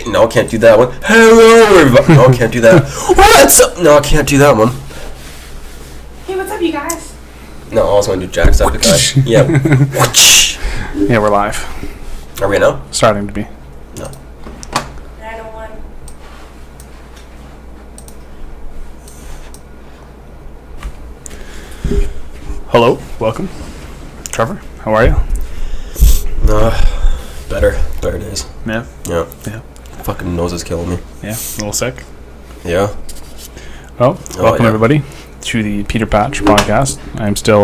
No, can't do that one. Hello, everybody. No, can't do that. What's up? No, I can't do that one. Hey, what's up, you guys? No, I also want to do Jacksepticeye. Yeah. Yeah, we're live. Are we now? Starting to be. No. 901. Hello, welcome. Trevor, how are you? Better days. Yeah. Yeah. Yeah. Fucking nose is killing me. Yeah, a little sick. Yeah. Well, welcome everybody to the Peter Patch Podcast. I'm still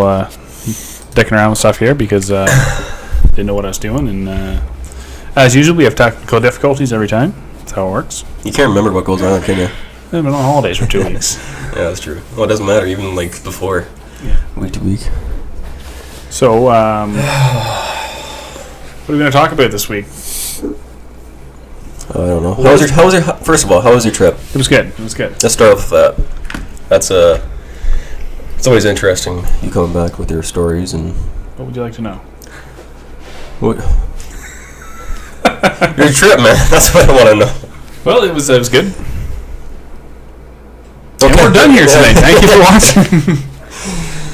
dicking around with stuff here because didn't know what I was doing, and as usual, we have technical difficulties every time. That's how it works. You can't remember what goes on, can you? I've been on holidays for 2 weeks. Yeah, that's true. Well, it doesn't matter, even like before. Yeah. Week to week. So, what are we going to talk about this week? I don't know. First of all, how was your trip? It was good. It was good. Let's start off with that. That's it's always interesting, you coming back with your stories and... What would you like to know? What? Your trip, man. That's what I want to know. Well, it was good. Okay. And we're done here tonight. Thank you for watching.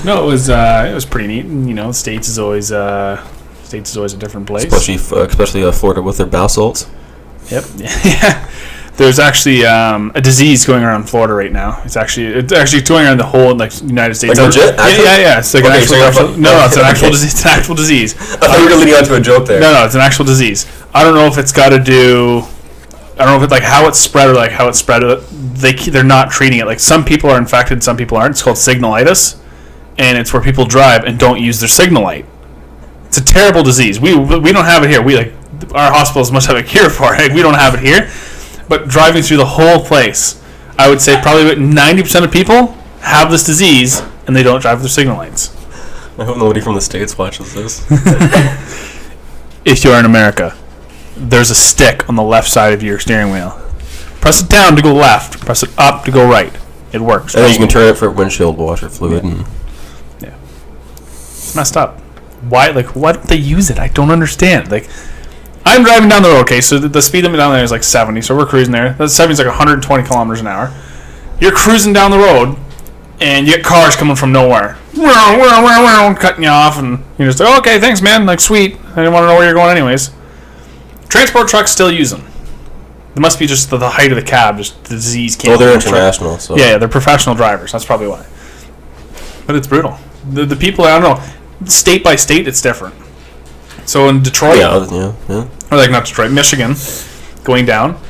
No, it was pretty neat. And, you know, States is always a different place. Especially Florida with their bath salts. Yep. Yeah. There's actually a disease going around Florida right now. It's actually going around the whole United States. Like legit? Yeah. It's like okay, it's an actual disease. It's an actual disease. I thought you were leading on to a joke there. No, it's an actual disease. I don't know if it's got to do. I don't know if it's like how it's spread or like how it's spread. They're not treating it. Like some people are infected, some people aren't. It's called signalitis, and it's where people drive and don't use their signal light. It's a terrible disease. We don't have it here. Our hospitals must have a cure for it. We don't have it here. But driving through the whole place, I would say probably about 90% of people have this disease and they don't drive with their signal lights. I hope nobody from the States watches this. If you are in America, there's a stick on the left side of your steering wheel. Press it down to go left. Press it up to go right. It works. And then you can turn it for windshield washer fluid. Yeah. It's messed up. Why don't they use it? I don't understand. I'm driving down the road, okay, so the speed limit down there is like 70, so we're cruising there. That 70 is like 120 kilometers an hour. You're cruising down the road, and you get cars coming from nowhere. Cutting you off, and you're just like, okay, thanks, man, like, sweet. I didn't want to know where you're going anyways. Transport trucks still use them. It must be just the height of the cab, just the disease can't... Well, they're international, so... Yeah, they're professional drivers, that's probably why. But it's brutal. The people, I don't know, state by state, it's different. So in Detroit, yeah. or like not Detroit, Michigan, going down,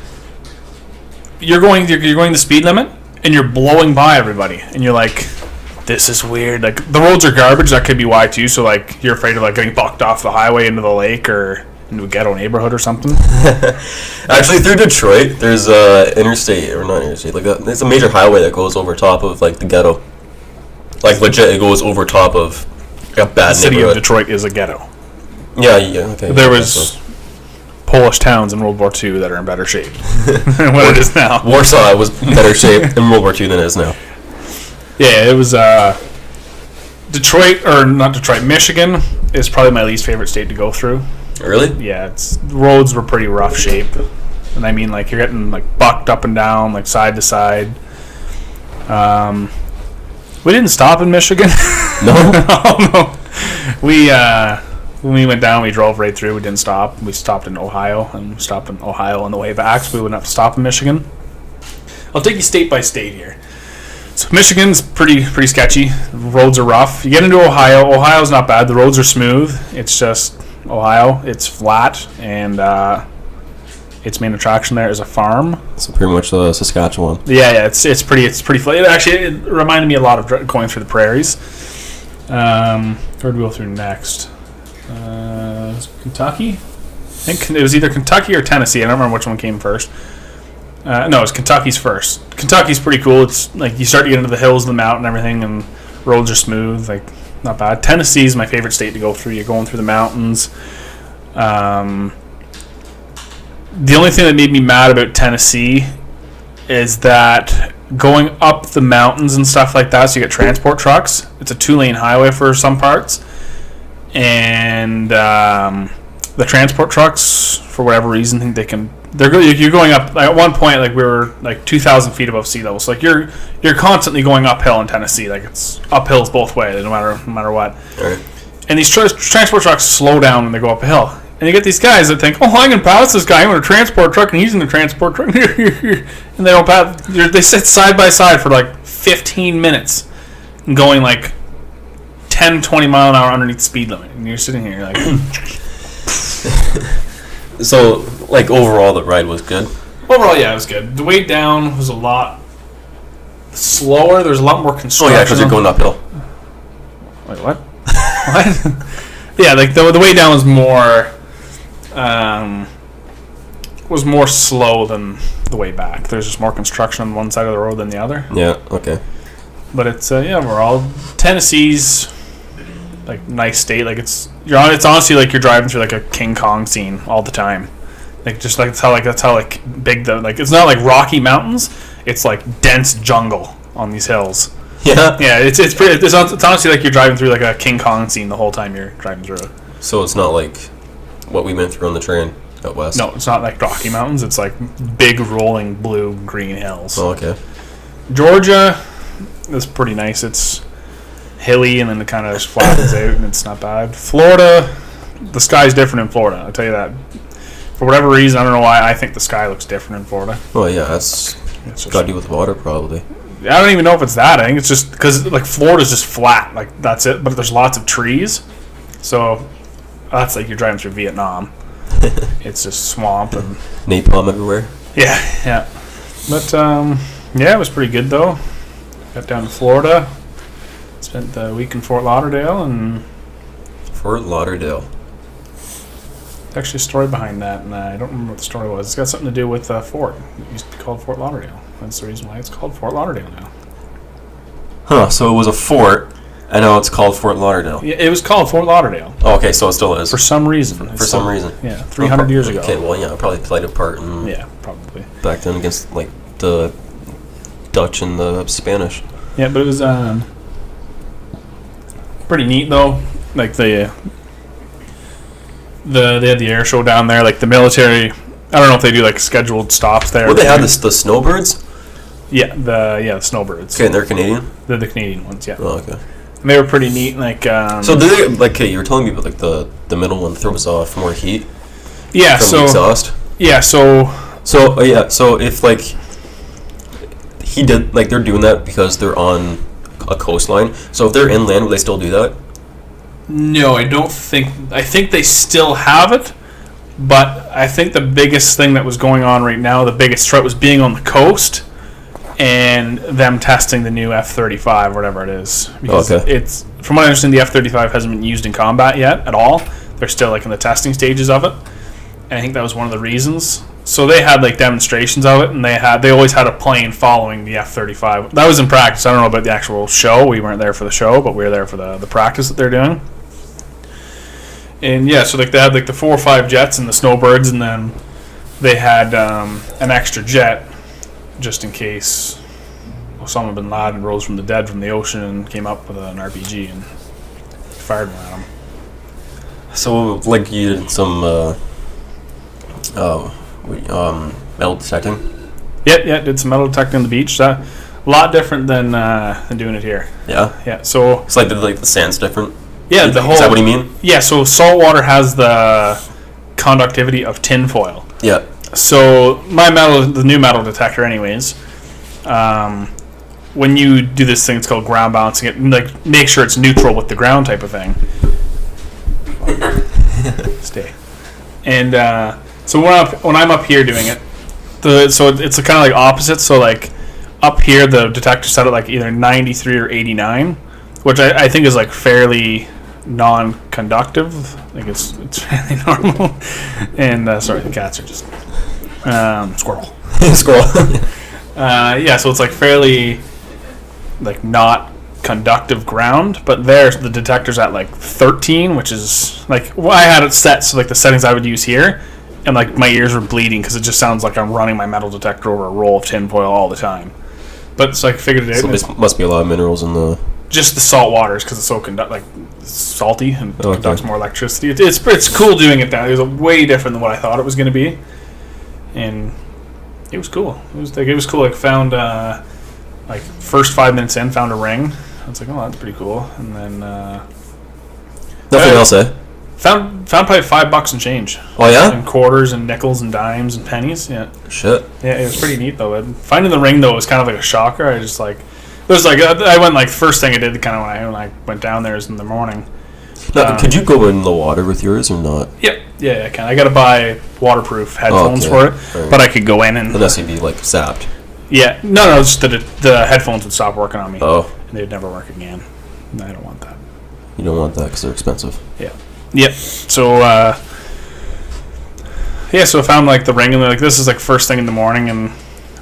you're going the speed limit, and you're blowing by everybody, and you're like, this is weird. Like the roads are garbage. That could be why too. So like you're afraid of like getting bucked off the highway into the lake or into a ghetto neighborhood or something. Actually, through Detroit, there's interstate or not interstate. Like it's a major highway that goes over top of like the ghetto. Like legit, it goes over top of a bad The city neighborhood. of Detroit is a ghetto. Yeah, okay. There was Polish towns in World War II that are in better shape than what it is now. Warsaw was in better shape in World War II than it is now. Yeah, it was Michigan is probably my least favorite state to go through. Really? Yeah, roads were pretty rough shape. And I mean, like, you're getting, like, bucked up and down, like, side to side. We didn't stop in Michigan. No? No. When we went down, we drove right through. We didn't stop. We stopped in Ohio, and we stopped in Ohio on the way back, so we wouldn't have to stop in Michigan. I'll take you state by state here. So Michigan's pretty sketchy. The roads are rough. You get into Ohio. Ohio's not bad. The roads are smooth. It's just Ohio. It's flat, and its main attraction there is a farm. So pretty much Saskatchewan. Yeah. It's pretty flat. It reminded me a lot of going through the prairies. Where do we go through next? Kentucky? I think it was either Kentucky or Tennessee. I don't remember which one came first. No, it was Kentucky's first. Kentucky's pretty cool. It's like you start to get into the hills and the mountain and everything, and roads are smooth. Like, not bad. Tennessee is my favorite state to go through. You're going through the mountains. The only thing that made me mad about Tennessee is that going up the mountains and stuff like that, so you get transport trucks. It's a 2-lane highway for some parts. And the transport trucks, for whatever reason, think they can You're going up. Like, at one point, like we were like 2,000 feet above sea level. So like you're constantly going uphill in Tennessee. Like it's uphills both ways, no matter what. All right. And these transport trucks slow down when they go up a hill. And you get these guys that think, oh, I can pass this guy. I'm in a transport truck, and he's in a transport truck. And they don't pass. They sit side by side for like 15 minutes, going like 10, 20 mile an hour underneath the speed limit. And you're sitting here, you're like... So, like, overall, the ride was good? Overall, yeah, it was good. The way down was a lot slower. There's a lot more construction. Oh, yeah, because you're going uphill. Wait, what? What? Yeah, like the way down was more slow than the way back. There's just more construction on one side of the road than the other. Yeah, okay. But it's overall Tennessee's like nice state. Like it's honestly like you're driving through like a King Kong scene all the time. Like just like that's how big the like it's not like Rocky Mountains. It's like dense jungle on these hills. Yeah. Yeah, it's honestly like you're driving through like a King Kong scene the whole time you're driving through it. So it's not like what we went through on the train out west? No, it's not like Rocky Mountains. It's like big rolling blue-green hills. Oh, okay. Georgia is pretty nice. It's hilly and then it kind of just flattens out and it's not bad. Florida, the sky's different in Florida. I'll tell you that. For whatever reason, I don't know why, I think the sky looks different in Florida. Oh, yeah, that's got to do with water, probably. I don't even know if it's that. I think it's just because like Florida's just flat, like that's it. But there's lots of trees, so that's like you're driving through Vietnam. It's just swamp and napalm everywhere. Yeah. But yeah, it was pretty good though. Got down to Florida, spent the week in Fort Lauderdale, and Fort Lauderdale. There's actually a story behind that, and I don't remember what the story was. It's got something to do with Fort. It used to be called Fort Lauderdale. That's the reason why it's called Fort Lauderdale now. Huh, so it was a fort, and now it's called Fort Lauderdale. Yeah, it was called Fort Lauderdale. Oh, okay, so it still is. For some reason. For some reason. Yeah, 300 years ago. Okay, well, yeah, it probably played a part in... Yeah, probably. Back then against, like, the Dutch and the Spanish. Yeah, but it was pretty neat, though. Like, they had the air show down there, like, the military... I don't know if they do, like, scheduled stops there. Well, they had the snowbirds? Yeah, the snowbirds. Okay, and they're Canadian? They're the Canadian ones, yeah. Oh, okay. And they were pretty neat, like... so did they, like, okay, you were telling me about, like, the middle one throws off more heat? Yeah, from the exhaust? Yeah, so... So, yeah, so if, like, he did, like, they're doing that because they're on a coastline, so if they're inland, would they still do that? No, I don't think... I think they still have it, but I think the biggest thing that was going on right now, the biggest threat was being on the coast and them testing the new F-35 or whatever it is. Because it's, from what I understand, the F-35 hasn't been used in combat yet at all. They're still like in the testing stages of it. And I think that was one of the reasons. So they had like demonstrations of it, and they always had a plane following the F-35. That was in practice. I don't know about the actual show. We weren't there for the show, but we were there for the practice that they're doing. And yeah, so like they had like the 4 or 5 jets and the snowbirds, and then they had an extra jet just in case Osama bin Laden rose from the dead from the ocean and came up with an RPG and fired one at him. So like you did some metal detecting? Yeah, did some metal detecting on the beach. A lot different than doing it here. Yeah, so it's like the sand's different. Yeah, the whole. Is that what you mean? Yeah, so salt water has the conductivity of tinfoil. Yeah. So the new metal detector, anyways, when you do this thing, it's called ground balancing. It like make sure it's neutral with the ground type of thing. Stay. And so when I'm up here doing it, so it's kind of like opposite. So like up here, the detector set at like either 93 or 89, which I think is like fairly non-conductive. I think it's fairly normal. And sorry, the cats are just squirrel. Squirrel. Yeah, so it's like fairly like not conductive ground, but there's the detector's at like 13, which is like I had it set so like the settings I would use here, and like my ears were bleeding because it just sounds like I'm running my metal detector over a roll of tinfoil all the time. But so I figured it out. So there must be a lot of minerals in the. Just the salt waters because it's so salty and conducts more electricity. It's cool doing it now. It was way different than what I thought it was going to be. and it was cool. It was cool. Like found like first 5 minutes in, found a ring. I was like, oh, that's pretty cool. And then Nothing else, eh? Found probably $5 and change. Oh yeah. And quarters and nickels and dimes and pennies. Yeah. Shit. Yeah, it was pretty neat though. Finding the ring though was kind of like a shocker. I just like it was like I went like first thing I did kind of when I went down there is in the morning. Now, could you go in the water with yours or not? Yep. Yeah, I can. I got to buy waterproof headphones for it, right. but I could go in and Unless you'd be like zapped. yeah. No, just the headphones would stop working on me. Oh. And they'd never work again. And I don't want that. You don't want that because they're expensive. Yeah. Yep. So so I found like the ring and like this is like first thing in the morning and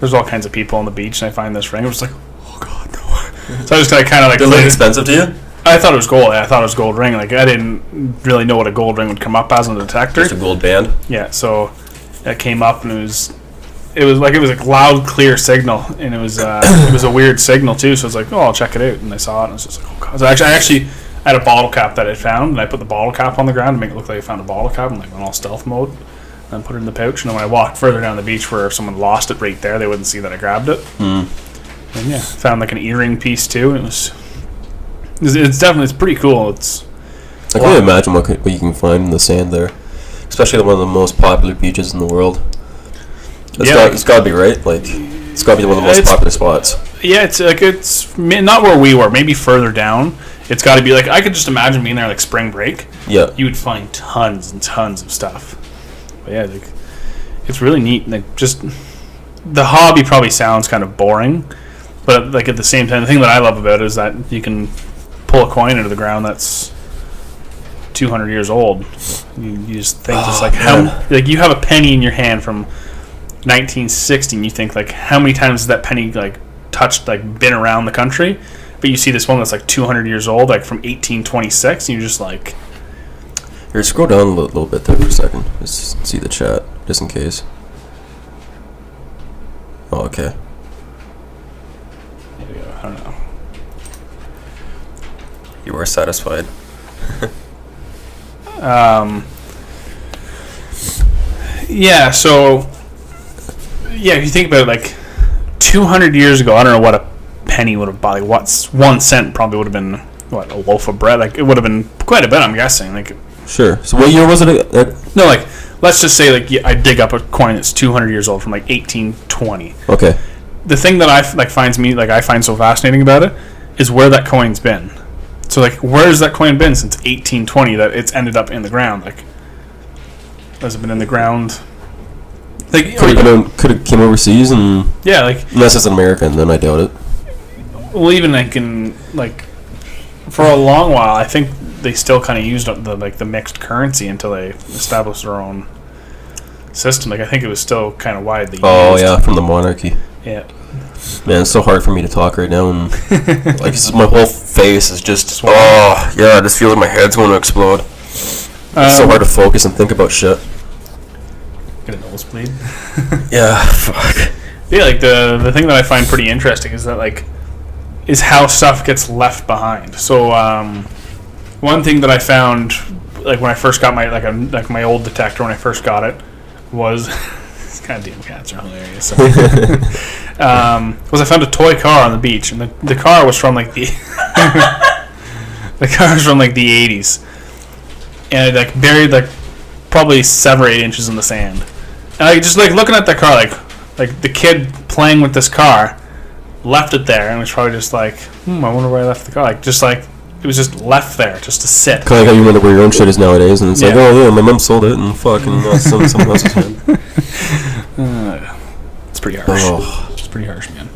there's all kinds of people on the beach and I find this ring. I was like, oh god, no. So I just kind of like. Did it look expensive to you? I thought it was gold. I thought it was gold ring. Like I didn't really know what a gold ring would come up as on the detector. Just a gold band. Yeah. So it came up and it was a loud, clear signal, and it was a weird signal too. So I was like, oh, I'll check it out, and I saw it, and I was just like, oh god. So I actually had a bottle cap that I found, and I put the bottle cap on the ground to make it look like I found a bottle cap, and like went all stealth mode, and put it in the pouch. And then when I walked further down the beach where if someone lost it right there, they wouldn't see that I grabbed it. And yeah, found like an earring piece too. It's definitely pretty cool. I can't imagine what you can find in the sand there, especially one of the most popular beaches in the world. It's got to be right. Like it's got to be one of the most popular spots. Yeah, it's not where we were. Maybe further down. It's got to be like I could just imagine being there like spring break. Yeah, you would find tons and tons of stuff. But yeah, like it's really neat. Like just the hobby probably sounds kind of boring, but like at the same time, the thing that I love about it is that you can pull a coin into the ground that's 200 years old. You just think just like how like you have a penny in your hand from 1960 and you think like how many times has that penny like touched like been around the country, but you see this one that's like 200 years old like from 1826 and you're just like here, scroll down a little bit there for a second just see the chat just in case. Oh, okay. There we go. I don't know. You were satisfied. Yeah, so yeah, if you think about it, like 200 years ago, I don't know what a penny would have bought. Like, what's 1 cent probably would have been what, a loaf of bread. Like it would have been quite a bit, I'm guessing. Like sure. So what year was it? No, like let's just say like I dig up a coin that's 200 years old from like 1820. Okay. The thing that I find so fascinating about it is where that coin's been. So like where's that coin been since 1820 that it's ended up in the ground? Like has it been in the ground? Like could it came overseas and yeah, like unless it's an American, then I doubt it. Well, even like in like for a long while, I think they still kind of used the mixed currency until they established their own system. Like I think it was still kind of widely used. Oh yeah, from the monarchy. Yeah. Man, it's so hard for me to talk right now, and like my whole face is just I just feel like my head's going to explode. It's so hard to focus and think about shit. Get a nosebleed. Yeah, fuck. Yeah, like the thing that I find pretty interesting is that like is how stuff gets left behind. So one thing that I found like when I first got my old detector when I first got it was these goddamn cats are hilarious. Was I found a toy car on the beach, and the car was from like the the car was from like the 80s, and it like buried like probably 7 or 8 inches in the sand. And I just like looking at that car, like the kid playing with this car left it there and was probably just like, I wonder where I left the car. Like just like it was just left there just to sit. Kind of like how you wonder where your own shit is nowadays, and it's like, oh yeah, my mom sold it and fucking someone else's hand. It's pretty harsh. It's pretty harsh, man.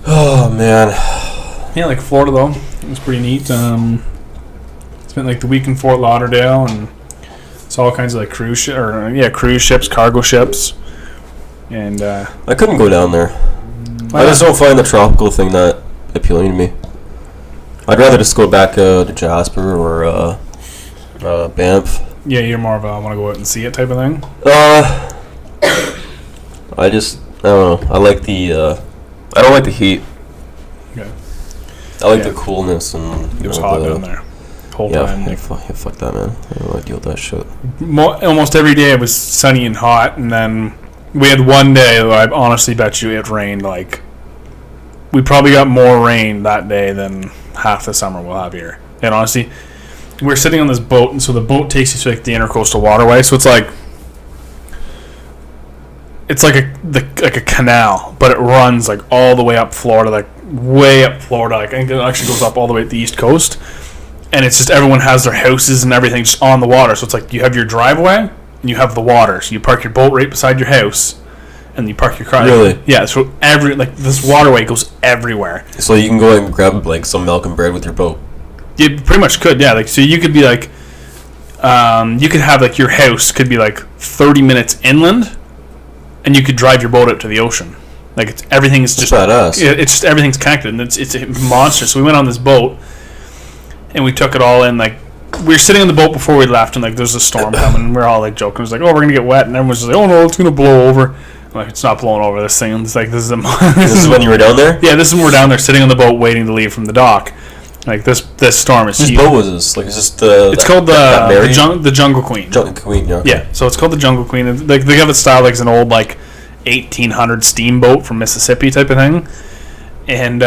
Oh man. Yeah, like Florida though, it was pretty neat. Spent like the week in Fort Lauderdale and saw all kinds of like cruise ships, cargo ships, and I couldn't go down there. I just don't find the tropical thing that appealing to me. I'd rather just go back to Jasper or Banff. Yeah, you're more of a want to go out and see it type of thing. I don't know. I like I don't like the heat. Okay. I like the coolness and it was hot down there. whole Yeah, time. fuck that, man. I don't want to deal with that shit. Almost every day it was sunny and hot, and then we had one day that I honestly bet you it rained. Like, we probably got more rain that day than half the summer we'll have here. And honestly, we're sitting on this boat, and so the boat takes you to like the intercoastal waterway. So it's like a canal, but it runs like all the way up Florida, like way up Florida. Like, I think it actually goes up all the way to the East Coast. And it's just everyone has their houses and everything just on the water. So it's like you have your driveway and you have the water. So you park your boat right beside your house, and you park your car. Really? Yeah. So this waterway goes everywhere. So you can go and grab like some milk and bread with your boat. You pretty much could, yeah. Like, so you could be like, you could have like your house could be like 30 minutes inland, and you could drive your boat out to the ocean. Like, everything is just badass. It's just everything's connected, and it's a monster. So we went on this boat, and we took it all in. Like, we were sitting on the boat before we left, and like there's a storm coming, and we're all like joking. It was like, oh, we're gonna get wet, and everyone's just like, oh no, it's gonna blow over. I'm like, it's not blowing over. This thing. It's like this This is when you were down there. Yeah, this is when we're down there sitting on the boat waiting to leave from the dock. Like, this storm is Whose huge. boat was this? Like, it's just It's called the Jungle Queen. Jungle Queen. Yeah. Yeah, so it's called the Jungle Queen. And, like, they have it styled like it's an old like 1800 steamboat from Mississippi type of thing, and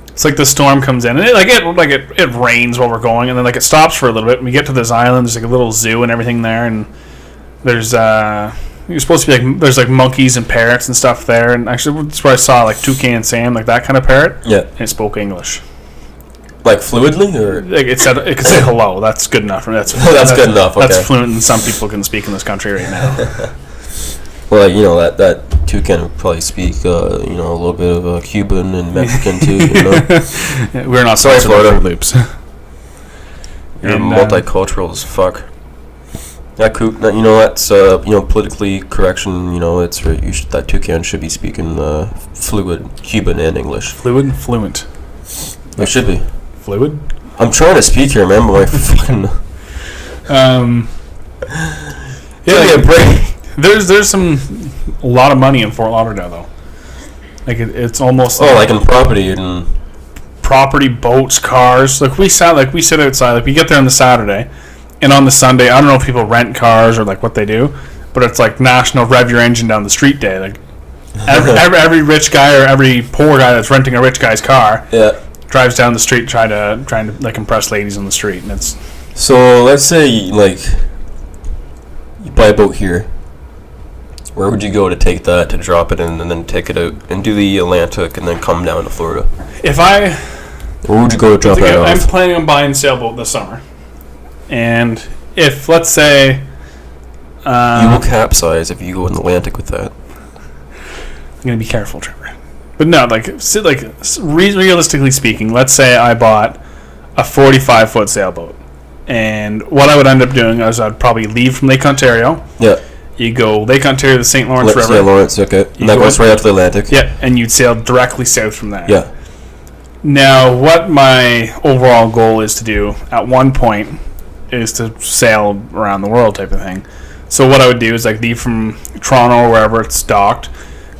it's like the storm comes in, and it rains while we're going, and then like it stops for a little bit. And we get to this island. There's like a little zoo and everything there, and there's you're supposed to be like there's like monkeys and parrots and stuff there. And actually, that's where I saw like Toucan Sam, like that kind of parrot. Yeah. And it spoke English. Like fluidly, or Like it could say hello. That's good enough. That's good enough. Okay. That's fluent, and some people can speak in this country right now. Well, you know that toucan would probably speak, a little bit of Cuban and Mexican too. You know, We're not Sorry, sponsored by Florida. Fruit Loops. you're And, multicultural as fuck. That that's politically correction. That toucan should be speaking fluid Cuban and English. Fluent. It should be. Fluid? I'm trying to speak here, man, but my fucking. Yeah, Give me a break. there's a lot of money in Fort Lauderdale though. Like it's almost like in property and property, boats, cars. Like we sit outside. Like we get there on the Saturday, and on the Sunday, I don't know if people rent cars or like what they do, but it's like National Rev Your Engine Down the Street Day. Like every rich guy or every poor guy that's renting a rich guy's car, drives down the street trying to like impress ladies on the street, and it's. So let's say you buy a boat here. Where would you go to take that, to drop it in, and then take it out and do the Atlantic and then come down to Florida? Where would you go to drop that off? I'm planning on buying a sailboat this summer, and if let's say you will capsize if you go in the Atlantic with that. I'm gonna be careful, Trevor. But no, realistically speaking, let's say I bought a 45-foot sailboat, and what I would end up doing is I'd probably leave from Lake Ontario. Yeah. You go Lake Ontario to the St. Lawrence River. St. Lawrence, okay. And that goes right out to the Atlantic. Yeah, and you'd sail directly south from there. Yeah. Now, what my overall goal is to do at one point is to sail around the world type of thing. So what I would do is like leave from Toronto or wherever it's docked,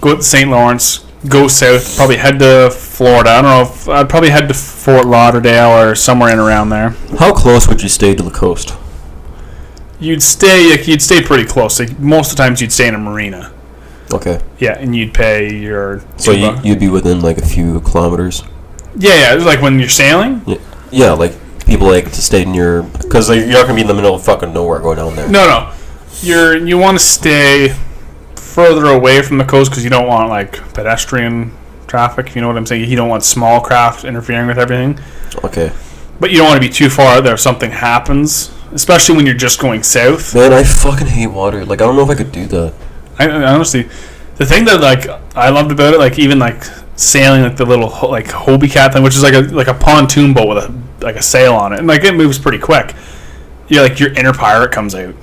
go to St. Lawrence, go south, probably head to Florida. I don't know if I'd probably head to Fort Lauderdale or somewhere in around there. How close would you stay to the coast? You'd stay pretty close. Like most of the times, you'd stay in a marina. Okay. Yeah, and you'd pay your. So you'd be within like a few kilometers. Yeah. It's like when you're sailing. Yeah, like people like to stay near, because you're not gonna be in the middle of fucking nowhere going down there. No. You want to stay further away from the coast because you don't want like pedestrian traffic. If you know what I'm saying. You don't want small craft interfering with everything. Okay. But you don't want to be too far out there if something happens. Especially when you're just going south. Man, I fucking hate water. Like, I don't know if I could do that. I honestly, the thing that like I loved about it, like even like sailing like the little like Hobie Cat thing, which is like a pontoon boat with a sail on it, and like it moves pretty quick. You're like your inner pirate comes out.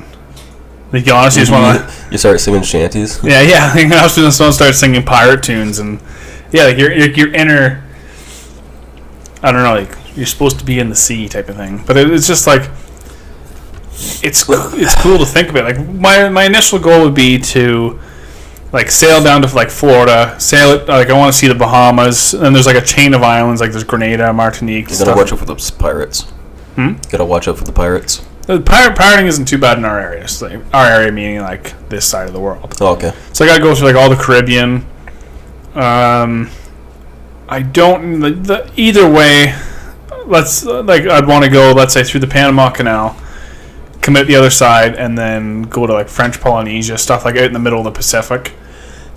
Like you honestly just want to. You start singing shanties. Yeah. I was just want to start singing pirate tunes, and yeah, like your inner. I don't know, like you're supposed to be in the sea type of thing, but it's just like. It's cool to think about. Like my initial goal would be to like sail down to like Florida, sail it like I want to see the Bahamas, and there's like a chain of islands like there's Grenada, Martinique. You gotta watch out for those pirates. Gotta watch out for the pirates. The pirating isn't too bad in our area. So, like, our area meaning like this side of the world. Oh, okay. So I gotta go through like all the Caribbean. I don't either way. I'd want to go. Let's say through the Panama Canal, commit the other side, and then go to like French Polynesia, stuff like out in the middle of the Pacific.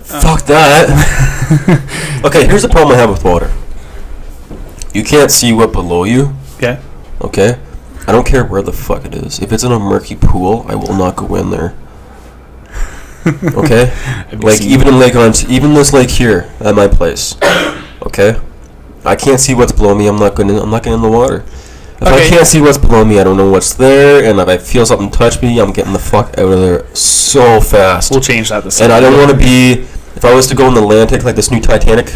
Fuck that. Okay, here's the problem I have with water. You can't see what below you. Yeah. Okay? I don't care where the fuck it is. If it's in a murky pool, I will not go in there. Okay? Like, even in even this lake here at my place. Okay? I can't see what's below me. I'm not getting in the water. If I can't see what's below me, I don't know what's there, and if I feel something touch me, I'm getting the fuck out of there so fast. We'll change that this And I don't want to be... If I was to go in the Atlantic, like this new Titanic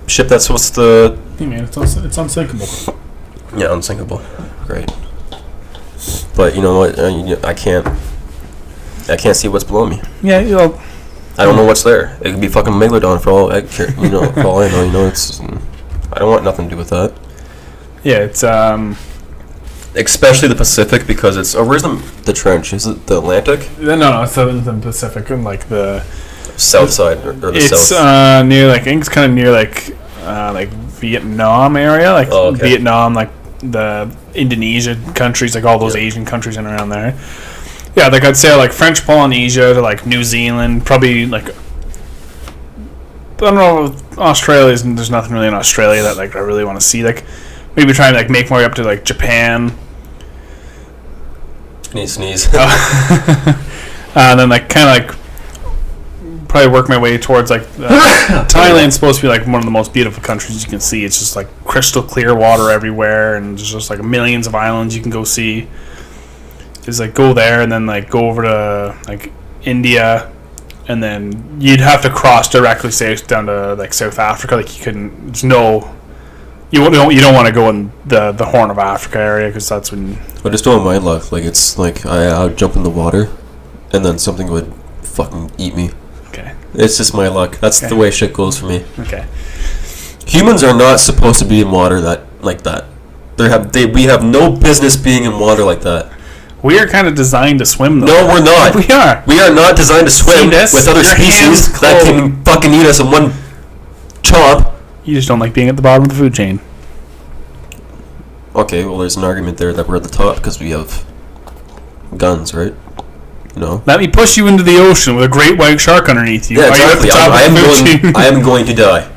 ship that's supposed to... Hey man, it's unsinkable. Yeah, unsinkable. Great. But you know what? I can't see what's below me. Yeah, I don't know what's there. It could be fucking Megalodon for all I care. For all I know. It's... I don't want nothing to do with that. Yeah, it's especially the Pacific, because it's... Oh, where's the trench? Is it the Atlantic? No, it's the Pacific and like the... South side, or the it's, south? It's near, like, I think it's kind of near, like Vietnam area. Like, Vietnam, like, the Indonesia countries, like, all those Asian countries in around there. Yeah, like, I'd say, like, French Polynesia to, like, New Zealand, probably, like... I don't know, Australia, there's nothing really in Australia that, like, I really want to see. Like, maybe trying to, like, make my way up to, like, Japan. Sneeze. And then, like, kind of, like... probably work my way towards like Thailand's supposed to be like one of the most beautiful countries you can see. It's just like crystal clear water everywhere, and there's just like millions of islands you can go see. It's like go there and then like go over to like India, and then you'd have to cross directly south down to like South Africa. Like you couldn't. There's no. You don't want to go in the Horn of Africa area, because that's when. I just don't mind luck. Like it's like I would jump in the water, and then something would fucking eat me. Okay. It's just my luck. That's the way shit goes for me. Okay. Humans are not supposed to be in water like that. We have no business being in water like that. We are kind of designed to swim, though. No, we're not. We are. We are not designed to swim with other species that can fucking eat us in one chomp. You just don't like being at the bottom of the food chain. Okay, well, there's an argument there that we're at the top because we have guns, right? No. Let me push you into the ocean with a great white shark underneath you. Yeah, exactly. I am going to die.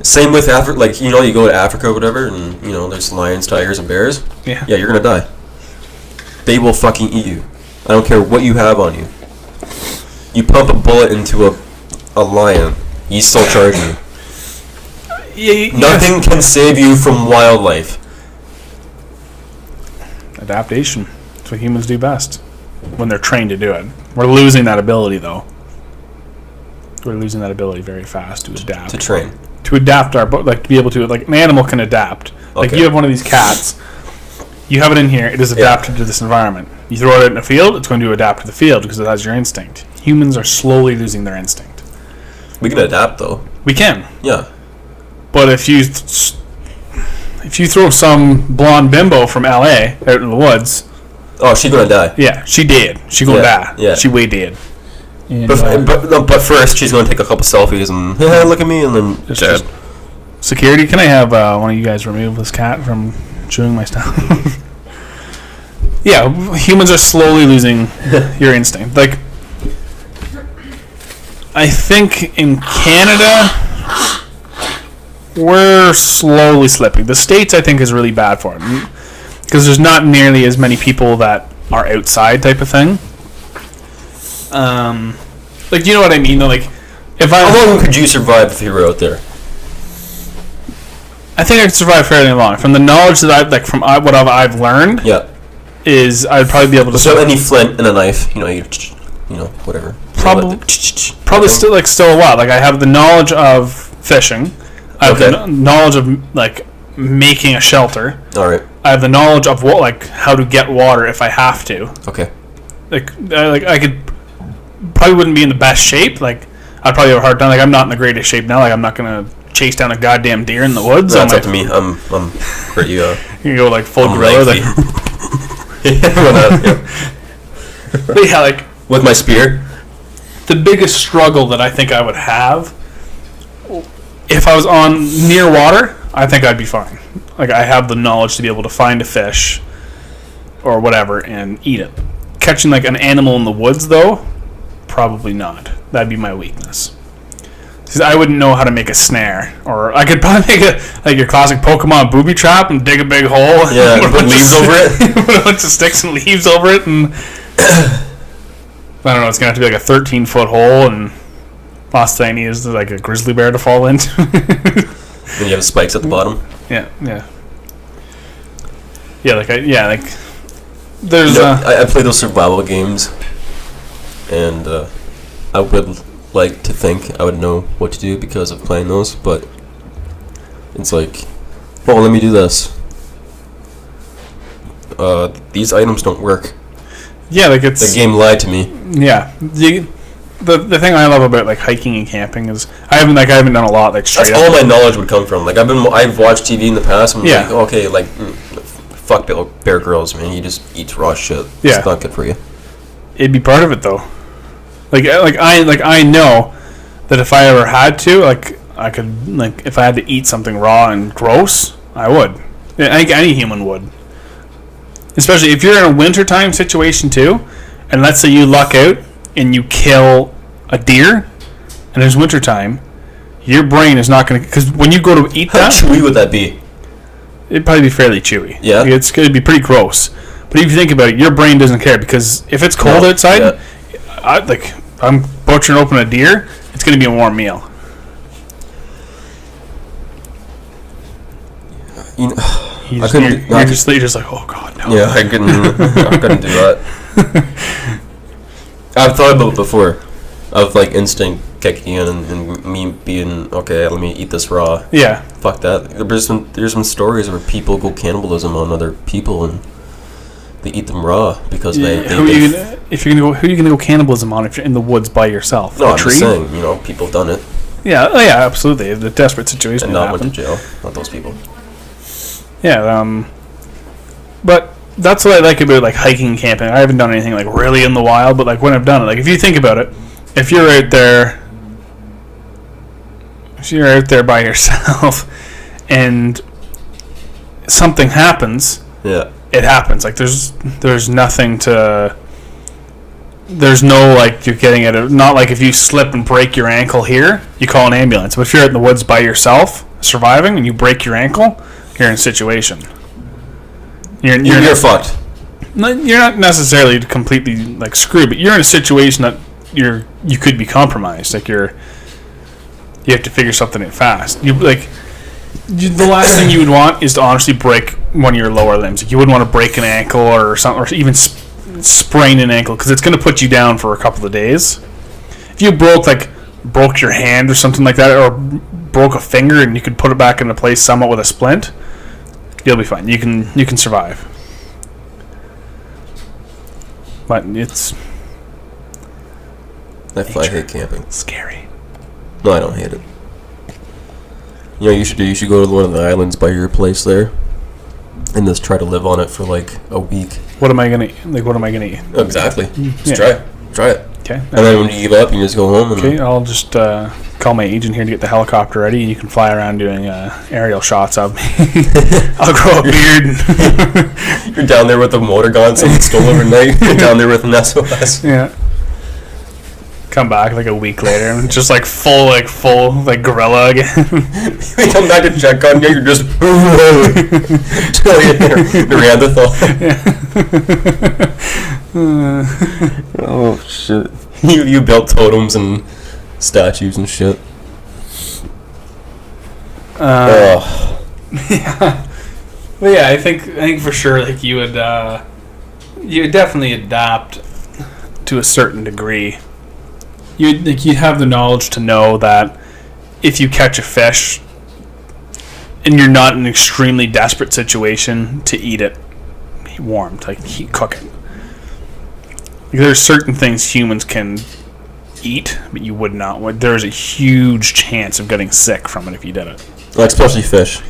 Same with Africa. Like, you go to Africa or whatever, and, there's lions, tigers, and bears. Yeah. Yeah, you're going to die. They will fucking eat you. I don't care what you have on you. You pump a bullet into a lion, he's still charging you. Nothing can save you from wildlife. Adaptation. That's what humans do best. When they're trained to do it. We're losing that ability, though. We're losing that ability very fast to adapt. To train. To adapt to be able to, like, an animal can adapt. Like, you have one of these cats, you have it in here, it is adapted to this environment. You throw it out in a field, it's going to adapt to the field because it has your instinct. Humans are slowly losing their instinct. We can adapt, though. We can. Yeah. But if you throw some blonde bimbo from LA out in the woods... Oh, she gonna die. Yeah, she did. She gonna die. Yeah. She way dead. And, but first, she's gonna take a couple selfies and look at me, and then dead. Security, can I have one of you guys remove this cat from chewing my stuff? Yeah, humans are slowly losing your instinct. Like, I think in Canada, we're slowly slipping. The States, I think, is really bad for it. Because there's not nearly as many people that are outside type of thing. Like, you know what I mean? Like, how long could you survive if you were out there? I think I could survive fairly long. From the knowledge that I've learned, is I'd probably be able to. So any flint and a knife, whatever. Probably still a while. Like, I have the knowledge of fishing. I have the knowledge of like making a shelter. All right. I have the knowledge of how to get water if I have to. Okay. Like I could probably wouldn't be in the best shape. Like, I'd probably have a hard time. Like, I'm not in the greatest shape now. Like, I'm not gonna chase down a goddamn deer in the woods. That's up to me. I'm pretty. You go like full gorilla. Like, but yeah, like with my spear. The biggest struggle that I think I would have if I was on near water, I think I'd be fine. Like I have the knowledge to be able to find a fish or whatever and eat it. Catching like an animal in the woods though, probably not. That'd be my weakness. Because I wouldn't know how to make a snare, or I could probably make a like your classic Pokemon booby trap and dig a big hole. Yeah, put leaves over it. Put a bunch of sticks and leaves over it, and I don't know. It's gonna have to be like a 13-foot hole, and last thing I need is like a grizzly bear to fall into. And you have spikes at the bottom. Yeah. There's. I play those survival games, and I would like to think I would know what to do because of playing those, but it's like, well, let me do this. These items don't work. Yeah, like it's the game lied to me. Yeah, the thing I love about like hiking and camping is I haven't done a lot like straight. That's all my knowledge would come from. Like I've watched TV in the past. And yeah. Like, okay, like fuck Bear Grylls, man. He just eats raw shit. Yeah. It's not good for you. It'd be part of it though. I know that if I ever had to, I could if I had to eat something raw and gross, I would. I think any human would. Especially if you're in a wintertime situation too, and let's say you luck out and you kill a deer, and it's wintertime, your brain is not going to... Because when you go to eat that... How chewy would that be? It'd probably be fairly chewy. Yeah? It's going to be pretty gross. But if you think about it, your brain doesn't care, because if it's cold outside, I'm butchering open a deer, it's going to be a warm meal. You know... You're just like, oh god, no. Yeah, I couldn't do that. I've thought about it before, of like instinct kicking in and me being okay. Let me eat this raw. Yeah. Fuck that. There's some stories where people go cannibalism on other people and they eat them raw because who are you gonna go cannibalism on if you're in the woods by yourself? No, I'm just saying, people have done it. Yeah, absolutely. The desperate situation. And not went to jail. Not those people. Yeah, but that's what I like about like hiking and camping. I haven't done anything like really in the wild, but like when I've done it, like if you think about it, if you're out there by yourself and something happens, yeah, it happens. Like there's nothing to. There's no like you're getting at it. Not like if you slip and break your ankle here, you call an ambulance. But if you're out in the woods by yourself, surviving, and you break your ankle, you're in a situation. You're fucked. You're not necessarily completely like screwed, but you're in a situation that you could be compromised. Like you have to figure something out fast. The last thing you would want is to honestly break one of your lower limbs. Like you wouldn't want to break an ankle or something, or even sprain an ankle, because it's going to put you down for a couple of days. If you broke your hand or something like that, or broke a finger and you could put it back into place somewhat with a splint, you'll be fine. You can survive. But it's I hate camping. Scary. No, I don't hate it. You should go to one of the islands by your place there and just try to live on it for like a week. What am I gonna eat? Exactly. Just try it. Okay. And then when you give up, you just go home. Okay, I'll just call my agent here to get the helicopter ready, and you can fly around doing aerial shots of me. I'll grow a beard. You're down there with a motor gun, someone stole overnight. You're down there with an SOS. Yeah. Come back like a week later, and just like full gorilla again. You come back to check on you, you're just Neanderthal. Oh shit! You built totems and statues and shit. Yeah. Well, yeah, I think for sure, like you would definitely adapt to a certain degree. You'd have the knowledge to know that if you catch a fish and you're not in an extremely desperate situation, to eat it warmed, cook it. Like, there's certain things humans can eat, but you would not. There's a huge chance of getting sick from it if you did it. Like especially fish.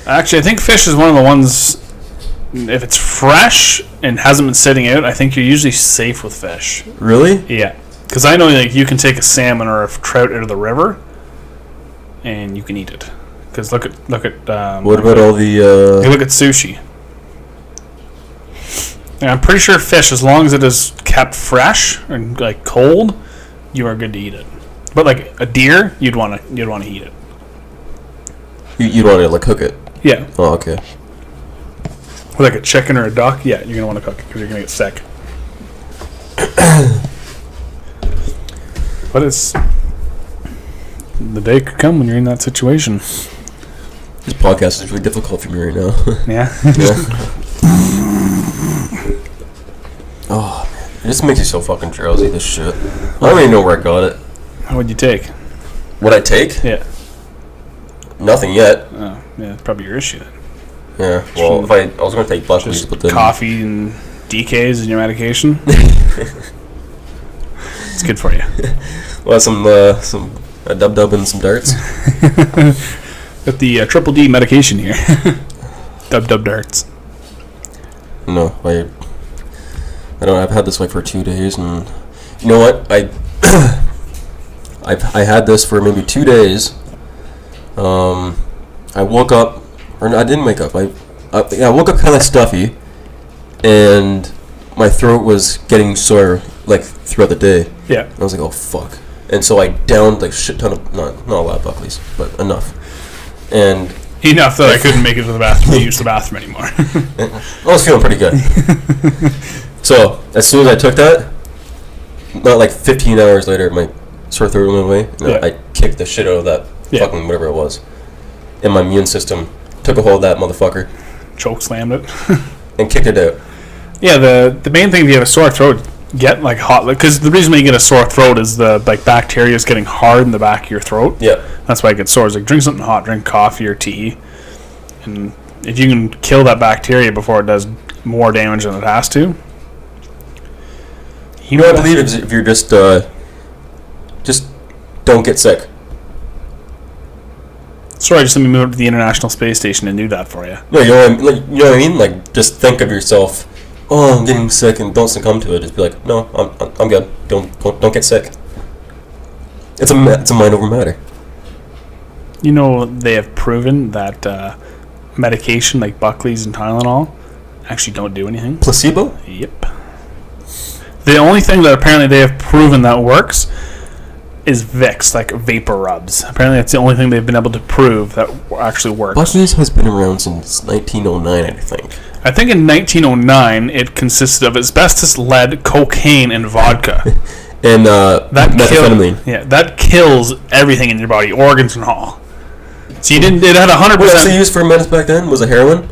Actually, I think fish is one of the ones. If it's fresh and hasn't been sitting out, I think you're usually safe with fish. Really? Yeah, because I know like you can take a salmon or a trout out of the river, and you can eat it. Because look at. What about all the? You look at sushi. And I'm pretty sure fish, as long as it is kept fresh and like cold, you are good to eat it. But like a deer, you'd want to eat it. You'd want to like cook it. Yeah. Oh, okay. Like a chicken or a duck, yeah, you're gonna want to cook it because you're gonna get sick. But it's the day could come when you're in that situation. This podcast is really difficult for me right now. Yeah. Oh man, it just makes you so fucking drowsy. This shit. I don't even know where I got it. What'd you take? What I take? Yeah. Nothing yet. Oh, yeah, probably your issue then. Yeah. Well, if I was gonna take Buckley's, Just but then coffee and DKs in your medication. It's good for you. well, some dub and some darts. Got the triple D medication here. Dub darts. No, I don't. I've had this like for 2 days, and you know what? I had this for maybe 2 days. I woke up, or no, I didn't wake up. I woke up kind of stuffy, and my throat was getting sore like throughout the day. Yeah. And I was like, oh fuck, and so I downed like shit ton of not a lot of Buckley's, but enough, and. Enough that I couldn't make it to the bathroom to use the bathroom anymore. I was feeling pretty good. So, as soon as I took that, not like 15 hours later, my sore throat went away. Yeah. I kicked the shit out of that fucking whatever it was. And my immune system took a hold of that motherfucker. Choke slammed it. And kicked it out. Yeah, the main thing if you have a sore throat, get like hot, because the reason why you get a sore throat is the like bacteria is getting hard in the back of your throat. Yeah. That's why it gets sore. It's like drink something hot, drink coffee or tea, and if you can kill that bacteria before it does more damage than it has to. You know what I believe is if you're just don't get sick. Sorry, just let me move to the International Space Station and do that for you. No, you know what I mean? Like, just think of yourself. Oh, I'm getting sick, and don't succumb to it. Just be like, no, I'm good. Don't get sick. It's a mind over matter. You know, they have proven that medication like Buckley's and Tylenol actually don't do anything. Placebo? Yep. The only thing that apparently they have proven that works is Vicks, like vapor rubs. Apparently that's the only thing they've been able to prove that actually works. Buckley's has been around since 1909, I think. I think in 1909 it consisted of asbestos, lead, cocaine, and vodka. And methamphetamine. That kills everything in your body, organs and all. So it had 100%. What else they used for meds back then? Was it heroin?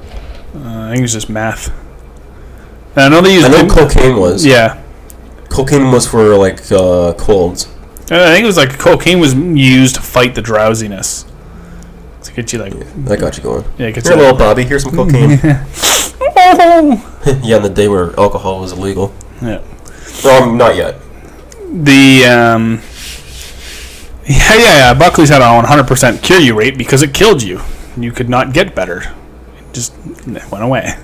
I think it was just meth. And I know cocaine was. Yeah. Cocaine was for like colds. I think it was like cocaine was used to fight the drowsiness. To get you like. That got you going. Yeah, get Here, little Bobby. Here's some cocaine. Yeah, on the day where alcohol was illegal. Yeah. Well, not yet. Yeah. Buckley's had a 100% cure you rate because it killed you. You could not get better. It just went away.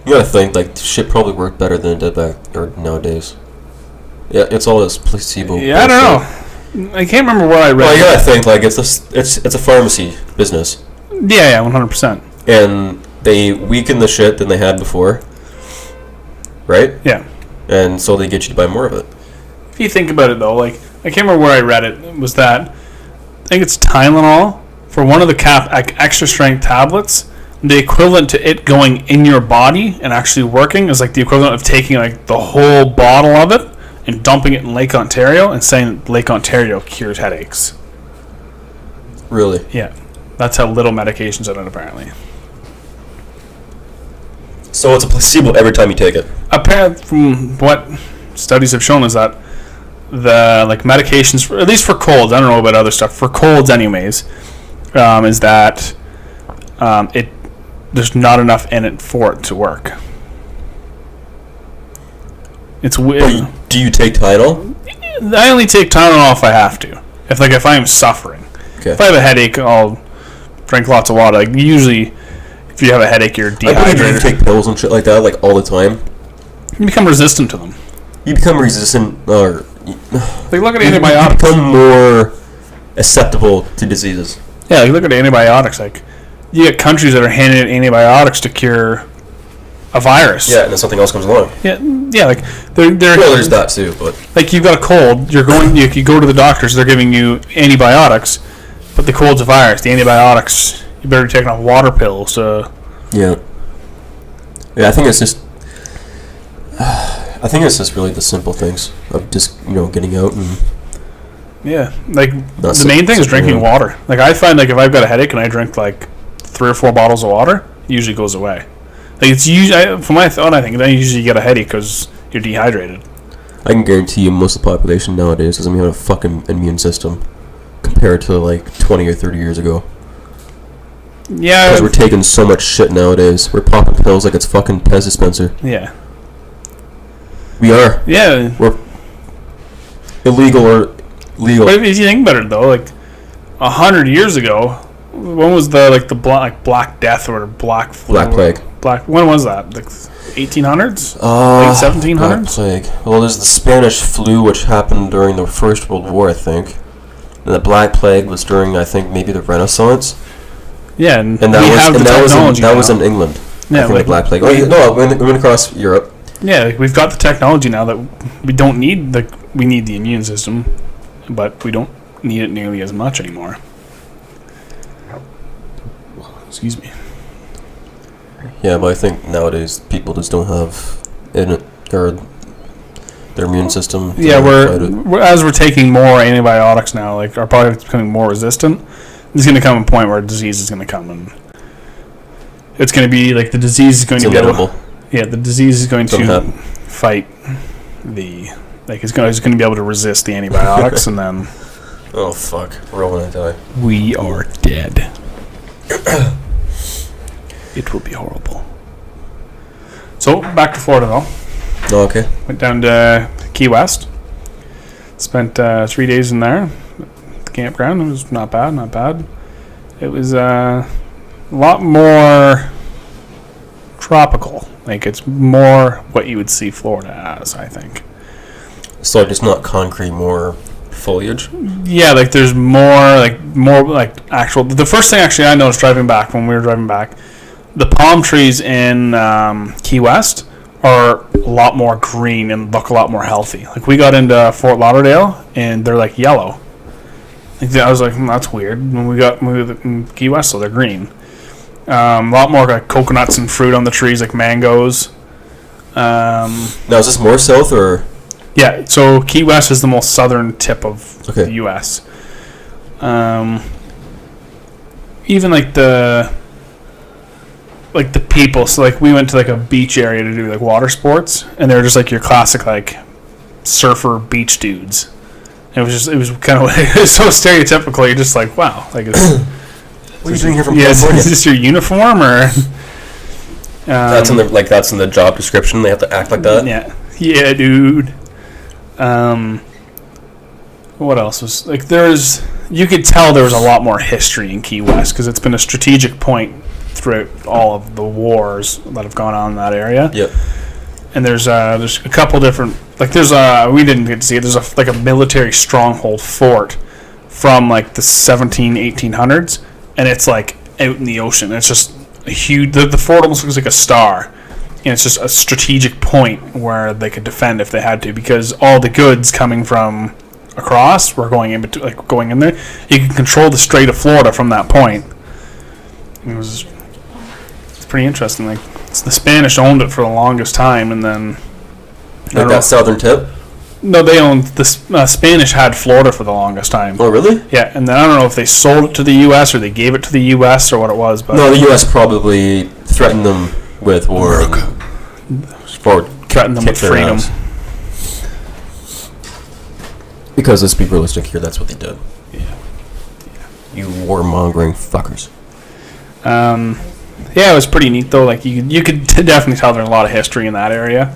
You gotta think like shit probably worked better than it did back or nowadays. Yeah, it's all this placebo. Yeah, I don't know. I can't remember what I read. Well, you gotta think like it's a pharmacy business. Yeah, 100%. And they weaken the shit than they had before, right? Yeah. And so they get you to buy more of it. If you think about it, though, like, I can't remember where I read it. It was that, I think it's Tylenol, for one of the extra strength tablets, the equivalent to it going in your body and actually working is like the equivalent of taking like the whole bottle of it and dumping it in Lake Ontario and saying that Lake Ontario cures headaches. Really? Yeah. That's how little medication's in it, apparently. So it's a placebo every time you take it? Apparently, from what studies have shown, is that the like medications, at least for colds, I don't know about other stuff, for colds anyways, is that there's not enough in it for it to work. It's weird. Do you take Tylenol? I only take Tylenol if I have to. If I am suffering. Okay. If I have a headache, I'll drink lots of water. Like usually, if you have a headache, you're dehydrated. You take pills and shit like that, like all the time. You become resistant to them. You become resistant, or Like look at antibiotics. You become more acceptable to diseases. Yeah, like look at antibiotics. Like you get countries that are handing out antibiotics to cure a virus. Yeah, and then something else comes along. Yeah. Like they're well, there's that too, but like you've got a cold. You go to the doctors. They're giving you antibiotics, but the cold's a virus. The antibiotics, you better be taking a water pill. So yeah, I think it's just. I think it's just really the simple things of just getting out and. Yeah, like the main thing is drinking water. Like I find like if I've got a headache and I drink like 3 or 4 bottles of water, it usually goes away. Like it's usually, from my thought, I think then you usually get a headache because you're dehydrated. I can guarantee you most of the population nowadays doesn't have a fucking immune system compared to like 20 or 30 years ago. Yeah, because we're taking so much shit nowadays. We're popping pills like it's fucking Pez dispenser. Yeah, we are. Yeah, we're illegal or legal. But if you think about it, though, like 100 years ago, when was the Black Death or Black Plague? When was that? Like 1800s? Late 1700s? Black Plague. Well, there's the Spanish flu, which happened during the First World War, I think. And the Black Plague was during, I think, maybe the Renaissance. Yeah, and that was in England. Yeah, the Black Plague. No, we went across Europe. Yeah, we've got the technology now that we don't need we need the immune system, but we don't need it nearly as much anymore. Excuse me. Yeah, but I think nowadays people just don't have their immune system. Yeah, we're taking more antibiotics now. Like our body is becoming more resistant. There's going to come a point where a disease is going to come, and it's going to be like the disease is going to inevitable. The disease is going to fight it's going to be able to resist the antibiotics, and then oh fuck, we're all going to die. We are dead. It will be horrible. So back to Florida though. Oh, okay. Went down to Key West. Spent 3 days in there. The campground. It was not bad. It was a lot more tropical. Like it's more what you would see Florida as, I think. So just not concrete, more foliage. Yeah, like there's more actual. The first thing actually I noticed when we were driving back, the palm trees in Key West are a lot more green and look a lot more healthy. Like we got into Fort Lauderdale and they're like yellow. I was like, that's weird. When we got in Key West, so they're green. A lot more like coconuts and fruit on the trees, like mangoes. Now is this more south or? Yeah, so Key West is the most southern tip of the U.S. Even like the people. So like we went to like a beach area to do like water sports, and they were just like your classic like surfer beach dudes. It was kind of it was so stereotypical. You're just like, wow, like what are you doing here from California? Is this your uniform or? That's in the job description. They have to act like that. Yeah, dude. What else was like? You could tell there was a lot more history in Key West because it's been a strategic point throughout all of the wars that have gone on in that area. Yep. And there's a couple different we didn't get to see it. There's a military stronghold fort from like the 1800s, and it's like out in the ocean. It's just a huge. The fort almost looks like a star, and it's just a strategic point where they could defend if they had to, because all the goods coming from across were going in there. You can control the Strait of Florida from that point. It's pretty interesting. Like the Spanish owned it for the longest time, and then that southern tip. No, they owned the Spanish had Florida for the longest time. Oh, really? Yeah, and then I don't know if they sold it to the U.S. or they gave it to the U.S. or what it was. But no, the U.S. probably threatened them with war. Or threatened them with freedom. Because let's be realistic here, that's what they did. Yeah. You warmongering fuckers. Yeah, it was pretty neat though. Like you could definitely tell there's a lot of history in that area.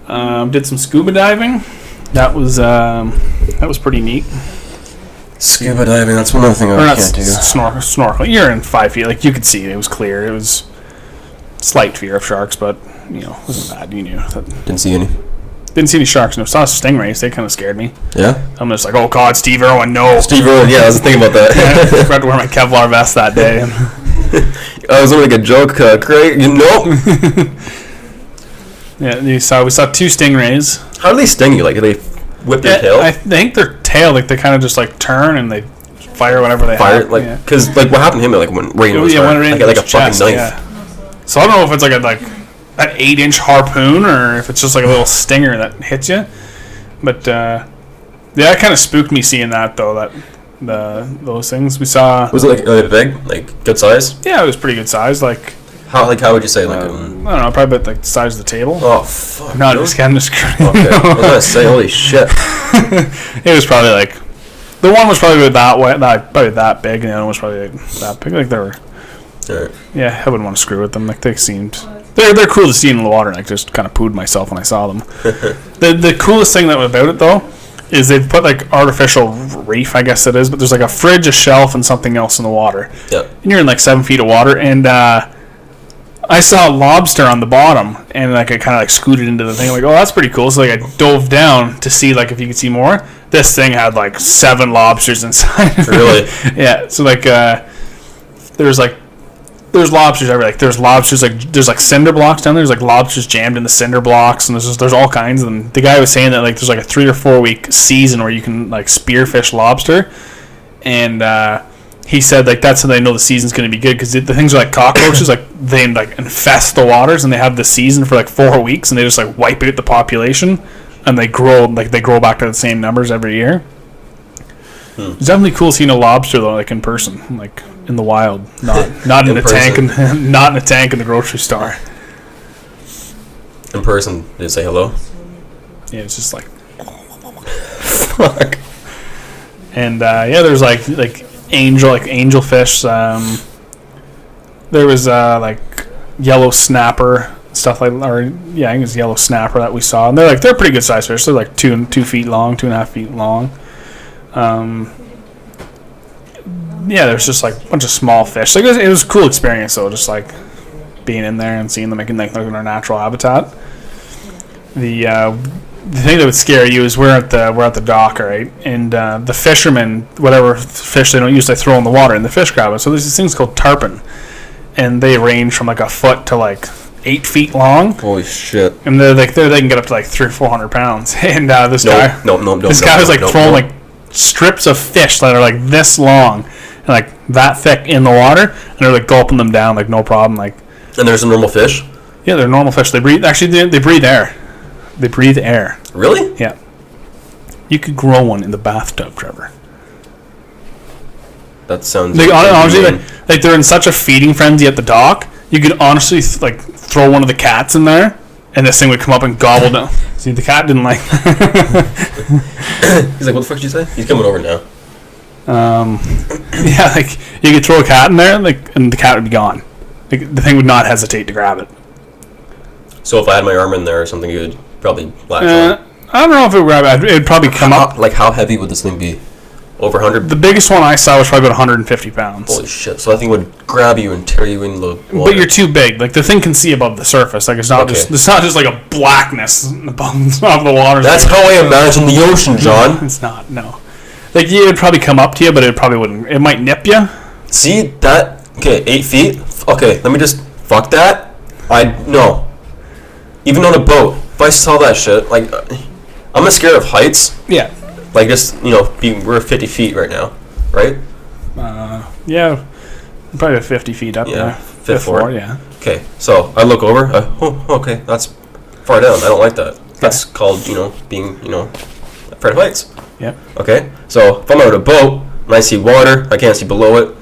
Did some scuba diving. That was pretty neat. Scuba diving, that's one other thing I can't do. Snorkeling. You're in 5 feet. Like, you could see it was clear. It was slight fear of sharks, but, it wasn't bad. You knew. Didn't see any. Didn't see any sharks. No, saw stingrays. They kind of scared me. Yeah? I'm just like, oh, God, Steve Irwin, no. Steve Irwin, yeah, I was thinking about that. I forgot to wear my Kevlar vest that day. I was going to make a joke, Craig. Nope. Yeah, we saw 2 stingrays. How do they sting you? Like, do they whip their tail? I think their tail, like, they kind of just, like, turn and they fire whatever they have. Like, because, like, what happened to him, like, when Rain was like a fucking knife. Yeah. So I don't know if it's, like, an 8-inch harpoon or if it's just, like, a little stinger that hits you. But, yeah, it kind of spooked me seeing that, though, those things we saw. Was it, like, big? Like, good size? Yeah, it was pretty good size. Like, how would you say? Like, I don't know, probably about, like, the size of the table. Oh, fuck. No, I'm just kidding. Okay. I was going to say, holy shit. It was probably, like, the one was probably probably that big, and the other one was probably like, that big. Like, they were... Right. Yeah, I wouldn't want to screw with them. Like, they seemed... They're cool to see in the water, and I just kind of pooed myself when I saw them. The coolest thing about it, though, is they've put, like, artificial reef, I guess it is, but there's, like, a fridge, a shelf, and something else in the water. Yep. And you're in, like, 7 feet of water, and I saw a lobster on the bottom, and, like, I kind of, like, scooted into the thing. I'm like, oh, that's pretty cool. So, like, I dove down to see, like, if you could see more. This thing had, like, 7 lobsters inside. Really? Yeah. So, like, there's lobsters everywhere. Like, there's lobsters, like, there's, like, cinder blocks down there. There's, like, lobsters jammed in the cinder blocks, and there's all kinds of them. The guy was saying that, like, there's, like, a 3 or 4 week season where you can, like, spearfish lobster, and he said, like, that's how they know the season's going to be good, because the things are like cockroaches. Like, they, like, infest the waters, and they have the season for, like, 4 weeks, and they just, like, wipe out the population, and they grow back to the same numbers every year. It's definitely cool seeing a lobster, though, like, in person, like, in the wild, not in a tank, not in a tank in the grocery store. In person, did it say hello? Yeah, it's just like, fuck. And yeah, there's like angelfish. There was like yellow snapper stuff like, I think it was yellow snapper that we saw, and they're pretty good sized fish. They're like 2 feet long, 2.5 feet long. Yeah, there's just like a bunch of small fish. Like, it was a cool experience though, just like being in there and seeing them making like in their natural habitat. The thing that would scare you is we're at the dock, right? And the fishermen, whatever fish they don't use, they throw in the water and the fish grab it. So there's these things called tarpon, and they range from like a foot to like 8 feet long. Holy shit! And they can get up to like 300 or 400 pounds. And this guy was like throwing like strips of fish that are like this long and like that thick in the water, and they're like gulping them down like no problem. Like, and there's a normal fish. Yeah, they're normal fish. They breathe. Actually, they breathe air. They breathe air. Really? Yeah. You could grow one in the bathtub, Trevor. That sounds. Like, honestly, like they're in such a feeding frenzy at the dock. You could honestly like throw one of the cats in there, and this thing would come up and gobble down. See, the cat didn't like. He's like, "What the fuck did you say?" He's coming over now. Yeah, like you could throw a cat in there, like, and the cat would be gone. Like, the thing would not hesitate to grab it. So if I had my arm in there or something, you would probably latch on. I don't know if it would grab it. It'd probably come up. Like, how heavy would this thing be? Over 100? The biggest one I saw was probably about 150 pounds. Holy shit! So that thing would grab you and tear you in the water. But you're too big. Like, the thing can see above the surface. Like, it's not just like a blackness above the water. That's how I imagine the ocean, John. It's not. No. Like, it would probably come up to you, but it probably wouldn't. It might nip you. See that? Okay, 8 feet. Okay, let me just fuck that. No. Even on a boat, if I saw that shit, like, I'm scared of heights. Yeah. Like, just, we're 50 feet right now, right? Yeah, probably 50 feet up there. Fifth floor, yeah. Okay, so I look over. Okay, that's far down. I don't like that. That's called, being, afraid of heights. Yep. Okay, so if I'm out of a boat and I see water, I can't see below it,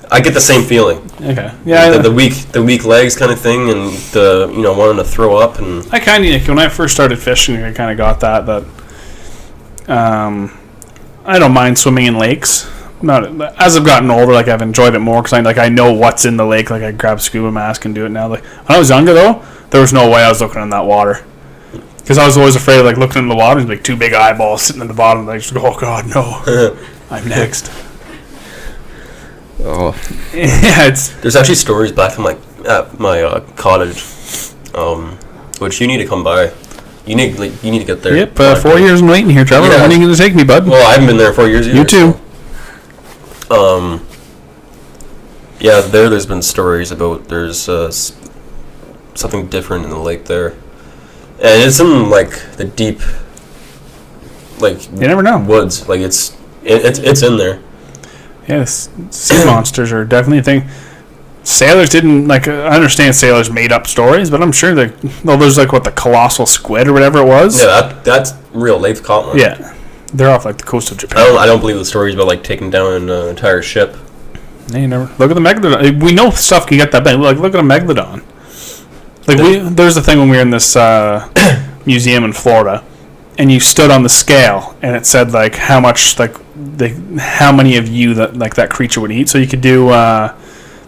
I get the same feeling. Okay. Yeah. The weak legs kind of thing, and the wanting to throw up, and I kind of, when I first started fishing, I kind of got that. I don't mind swimming in lakes. Not as I've gotten older, like, I've enjoyed it more because I know what's in the lake. Like, I grab a scuba mask and do it now. Like, when I was younger though, there was no way I was looking in that water. Because I was always afraid of like looking in the water and like two big eyeballs sitting at the bottom. Like, just go, oh god, no, I'm next. Oh, Yeah, there's actually stories back from like at my cottage, which you need to come by. You need to get there. Yep, 4 years in waiting here, Trevor. Yeah. When are you going to take me, bud? Well, I haven't been there 4 years either. You too. So. Yeah, there's been stories about there's something different in the lake there, and it's in like the deep, like You never know. woods. Like it's in there. Yes, sea monsters are definitely a thing. Sailors didn't like. I understand sailors made up stories, but I'm sure that there's like what the colossal squid or whatever it was. Yeah, that's real. They've caught one. Yeah, they're off like the coast of Japan. I don't believe the stories about like taking down an entire ship. You never look at the megalodon. We know stuff can get that big. Like look at a megalodon. Like there's the thing when we were in this museum in Florida, and you stood on the scale, and it said like how much how many of you that creature would eat. So you could do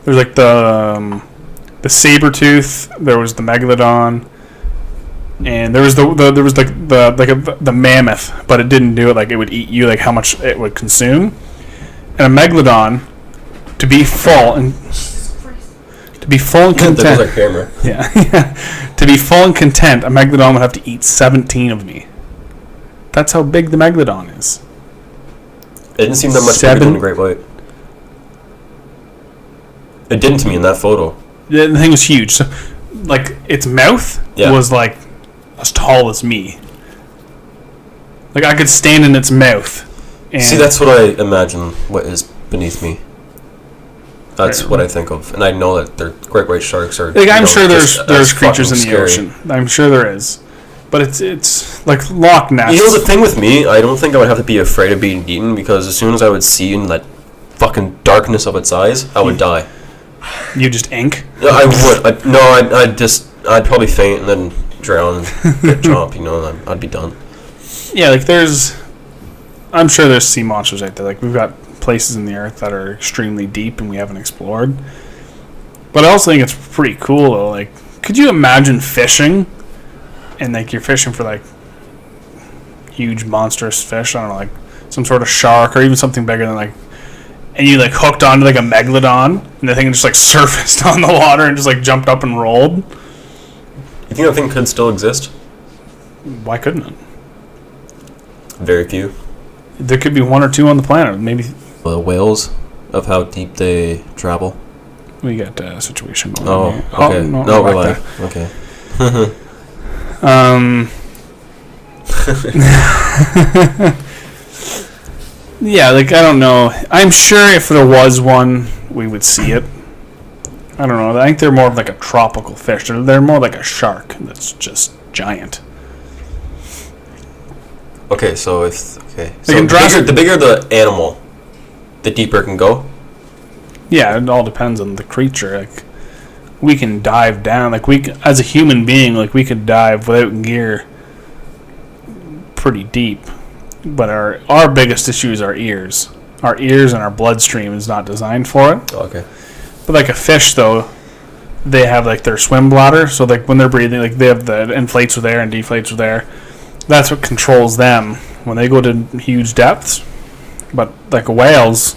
there's like the saber tooth. There was the megalodon, and there was the mammoth, but it didn't do it. Like it would eat you. Like how much it would consume, and a megalodon to be full and content. That was our camera. Yeah. To be full and content, a megalodon would have to eat 17 of me. That's how big the megalodon is. It didn't seem that much bigger than a great white. It didn't to me in that photo. The thing was huge. So, like, its mouth was like as tall as me. Like, I could stand in its mouth. And see, that's what I imagine what is beneath me. That's what I think of, and I know that they're great white sharks are. Like, I'm sure there's creatures in the scary. ocean. I'm sure there is, but it's like Loch Ness. You know the thing with me, I don't think I would have to be afraid of being eaten, because as soon as I would see in that fucking darkness of its eyes, I would die. You just ink? No, I would. I'd probably faint and then drown and get chomped. You know, and I'd be done. Yeah, like I'm sure there's sea monsters out there. Like we've got places in the earth that are extremely deep and we haven't explored. But I also think it's pretty cool though. Like, could you imagine fishing and like you're fishing for like huge monstrous fish? I don't know, like some sort of shark or even something bigger than like, and you like hooked onto like a megalodon and the thing just like surfaced on the water and just like jumped up and rolled. You think that thing could still exist? Why couldn't it? Very few. There could be one or two on the planet, maybe. The whales, of how deep they travel. We got a situation going on. Here. Okay. No, we're live. Okay. Yeah, like, I don't know. I'm sure if there was one, we would see it. I don't know. I think they're more of like a tropical fish. They're more like a shark that's just giant. Okay, so the bigger the animal, the deeper it can go. Yeah, it all depends on the creature. Like, we can dive down. Like, as a human being, like, we could dive without gear pretty deep. But our biggest issue is our ears. Our ears and our bloodstream is not designed for it. Okay. But like a fish, though, they have like their swim bladder. So like when they're breathing, like they have the inflates with air and deflates with air. That's what controls them when they go to huge depths. But like whales,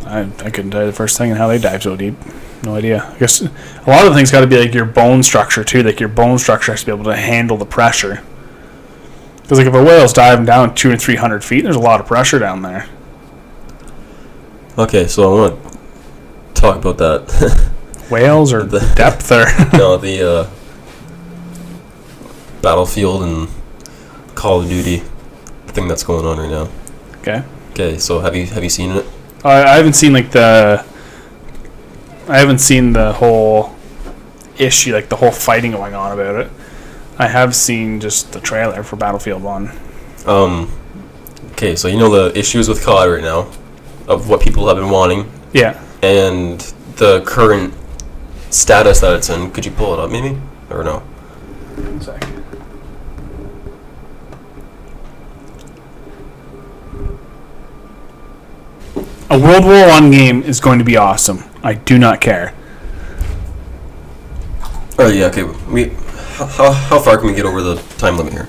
I couldn't tell you the first thing and how they dive so deep. No idea. I guess a lot of the things got to be like your bone structure too. Like your bone structure has to be able to handle the pressure. Because like if a whale's diving down 200 or 300 feet, there's a lot of pressure down there. Okay, so I want to talk about that. Whales or the depth or no, the Battlefield and Call of Duty thing that's going on right now. Okay. Okay, so have you seen it? I haven't seen I haven't seen the whole issue, like the whole fighting going on about it. I have seen just the trailer for Battlefield 1. Okay, so you know the issues with COD right now, of what people have been wanting. Yeah. And the current status that it's in. Could you pull it up, maybe? Or no? 1 sec. A World War I game is going to be awesome. I do not care. Oh yeah, okay. how far can we get over the time limit here?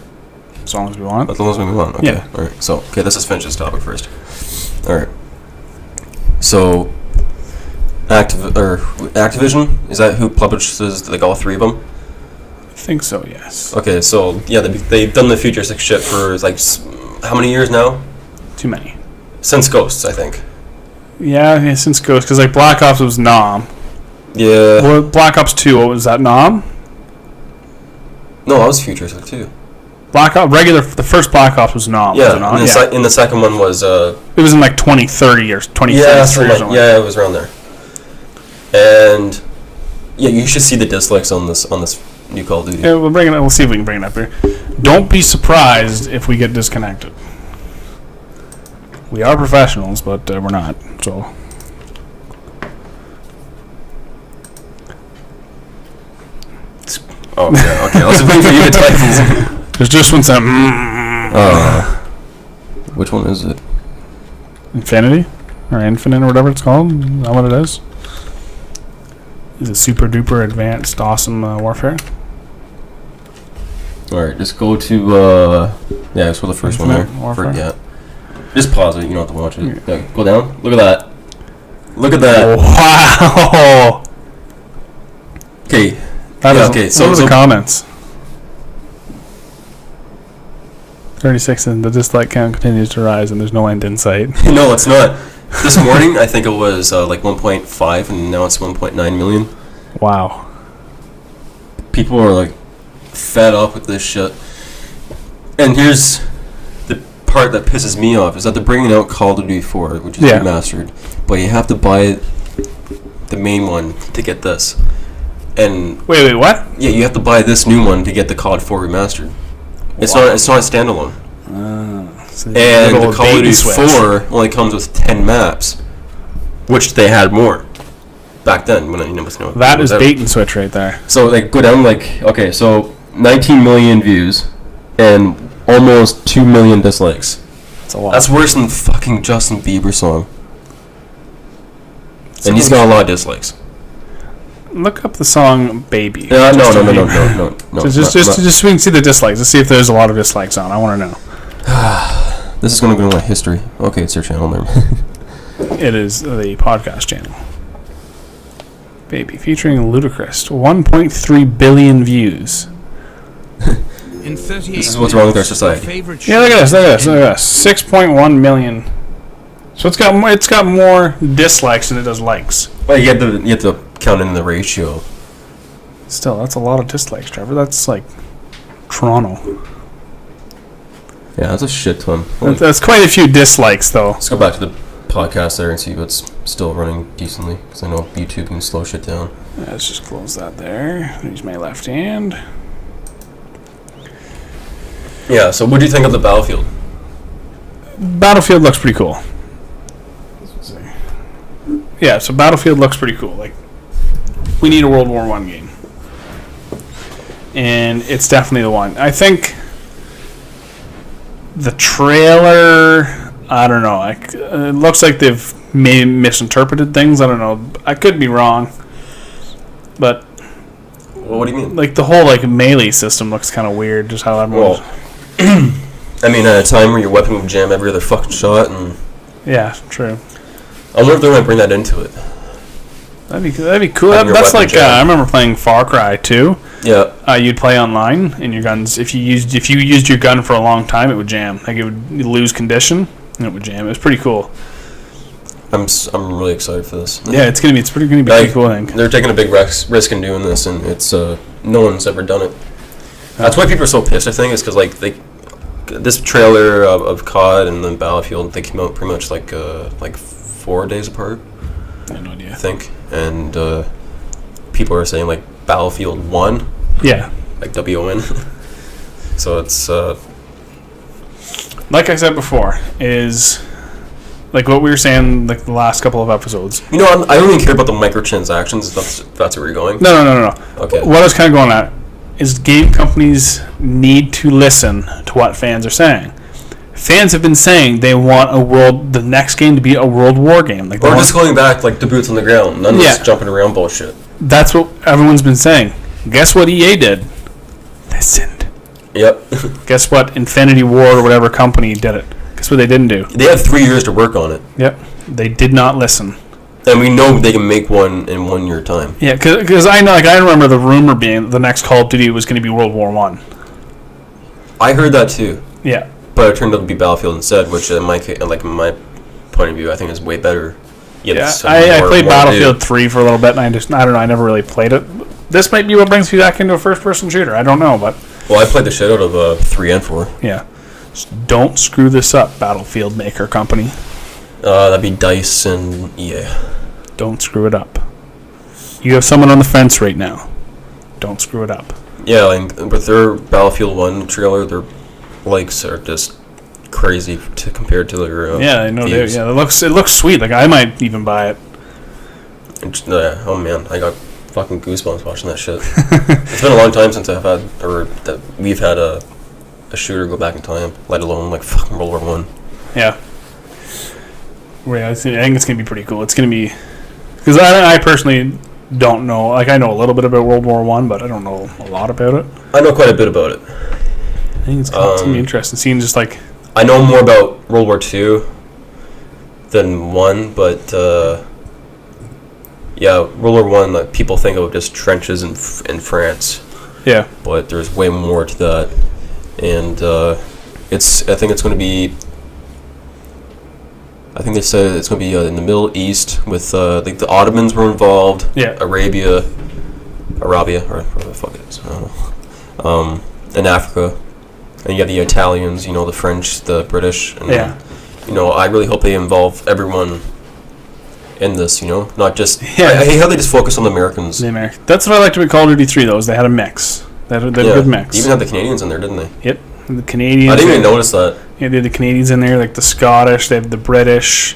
As long as we want. As long as we want. Okay. Yeah. All right. So, okay, let's just finish this topic first. All right. So, Activision, is that who publishes like all three of them? I think so. Yes. Okay. So yeah, they've done the futuristic shit for like how many years now? Too many. Since Ghosts, I think. Yeah, since Ghost, because like Black Ops was Nom. Yeah. Well, Black Ops 2, what was that, Nom? No, that was futuristic too. Black Ops, the first Black Ops was Nom. Yeah, was it not? and the second one was... it was in like 2030 or 2033 yeah, or something. Yeah, it was around there. And yeah, you should see the dislikes on this new Call of Duty. Yeah, we'll see if we can bring it up here. Don't be surprised if we get disconnected. We are professionals, but we're not, so... Oh, yeah, okay. I was waiting for you to type. There's just one saying, which one is it? Infinity? Or Infinite or whatever it's called? Is that what it is? Is it super duper advanced awesome warfare? Alright, just go to, yeah, that's for the first Infinite one there. Warfare? Yeah. Just pause it, you don't have to watch it. Yeah, go down. Look at that. Look at that. Wow! Okay. Okay, so the comments. 36 and the dislike count continues to rise and there's no end in sight. No, it's not. This morning, I think it was like 1.5 and now it's 1.9 million. Wow. People are like fed up with this shit. And here's the part that pisses me off is that they're bringing out Call of Duty 4, which is remastered, but you have to buy the main one to get this. And wait, what? Yeah, you have to buy this new one to get the COD 4 remastered. It's not a standalone. So and the Call of Duty 4 only comes with 10 maps, which they had more back then when that is bait and switch right there. So like go down like okay, so 19 million views and almost 2 million dislikes. That's a lot. That's worse than the fucking Justin Bieber song. And he's got a lot of dislikes. Look up the song "Baby." No. Just so we can see the dislikes. Let's see if there's a lot of dislikes on. I want to know. This is going to go into my history. Okay, it's their channel there. It is the podcast channel. Baby, featuring Ludacris. 1.3 billion views. This is what's wrong with our society. Yeah, look at this. 6.1 million. So it's got more dislikes than it does likes. Well, you have to count in the ratio. Still, that's a lot of dislikes, Trevor. That's like Toronto. Yeah, that's a shit ton. That's quite a few dislikes, though. Let's go back to the podcast there and see what's still running decently, because I know YouTube can slow shit down. Let's just close that there. Use my left hand. Yeah, so what do you think of the Battlefield? Battlefield looks pretty cool. Yeah, so Battlefield looks pretty cool. Like, we need a World War I game. And it's definitely the one. I think the trailer, I don't know. It looks like they've maybe misinterpreted things. I don't know. I could be wrong. But well, what do you mean? Like the whole like melee system looks kind of weird. Just how everyone. I mean, at a time where your weapon would jam every other fucking shot, and yeah, true. I wonder if they're gonna bring that into it. That'd be cool. That's like I remember playing Far Cry 2. Yeah. You'd play online, and your guns. If you used your gun for a long time, it would jam. Like it would lose condition, and it would jam. It was pretty cool. I'm really excited for this. Yeah, it's gonna be pretty cool. I think they're taking a big risk in doing this, and it's no one's ever done it. That's why people are so pissed. I think is because like this trailer of COD and then Battlefield, they came out pretty much like 4 days apart. I have no idea. I think, and people are saying like Battlefield 1. Yeah. Like WON. So it's like I said before, is like what we were saying like the last couple of episodes. You know, I don't even care about the microtransactions. If that's where you're going. No. Okay. What I was kind of going at is game companies need to listen to what fans are saying. Fans have been saying they want the next game to be a World War game. Like, or just going back like to boots on the ground, none of this jumping around bullshit. That's what everyone's been saying. Guess what EA did? listened. Yep. Guess what? Infinity Ward or whatever company did it. Guess what they didn't do? They had 3 years to work on it. Yep. They did not listen. And we know they can make one in 1 year time. Yeah, because I know, like, I remember the rumor being the next Call of Duty was going to be World War One. I heard that too. Yeah. But it turned out to be Battlefield instead, which in my point of view, I think is way better. Yeah, I played Battlefield 3 for a little bit, and I don't know, I never really played it. This might be what brings me back into a first-person shooter. I don't know, but... Well, I played the shit out of 3 and 4. Yeah. Just don't screw this up, Battlefield Maker Company. That'd be DICE and EA. Don't screw it up. You have someone on the fence right now. Don't screw it up. Yeah, like, with their Battlefield 1 trailer, their likes are just crazy compared to their yeah, I know. views. Yeah, it looks sweet. Like, I might even buy it. Oh man, I got fucking goosebumps watching that shit. It's been a long time since we've had a shooter go back in time, let alone like fucking World War One. Yeah. I think it's gonna be pretty cool. It's gonna be because I personally don't know. Like, I know a little bit about World War One, but I don't know a lot about it. I know quite a bit about it. I think it's gonna be interesting seeing just like. I know more about World War II than one, but yeah, World War One. Like, people think of just trenches in France. Yeah. But there's way more to that, and I think it's going to be. I think they said it's going to be in the Middle East with like the Ottomans were involved. Yeah. Arabia, or whatever the fuck it is. I don't know. In Africa, and you have the Italians. You know, the French, the British. And, yeah. You know, I really hope they involve everyone in this. You know, not just. Yeah. I hate how they just focus on the Americans. That's what I liked about Call of Duty 3. Though, is they had a mix. They had a good mix. They even had the Canadians in there, didn't they? Yep. The Canadians. I didn't even notice that. Yeah, they had the Canadians in there, like the Scottish. They have the British.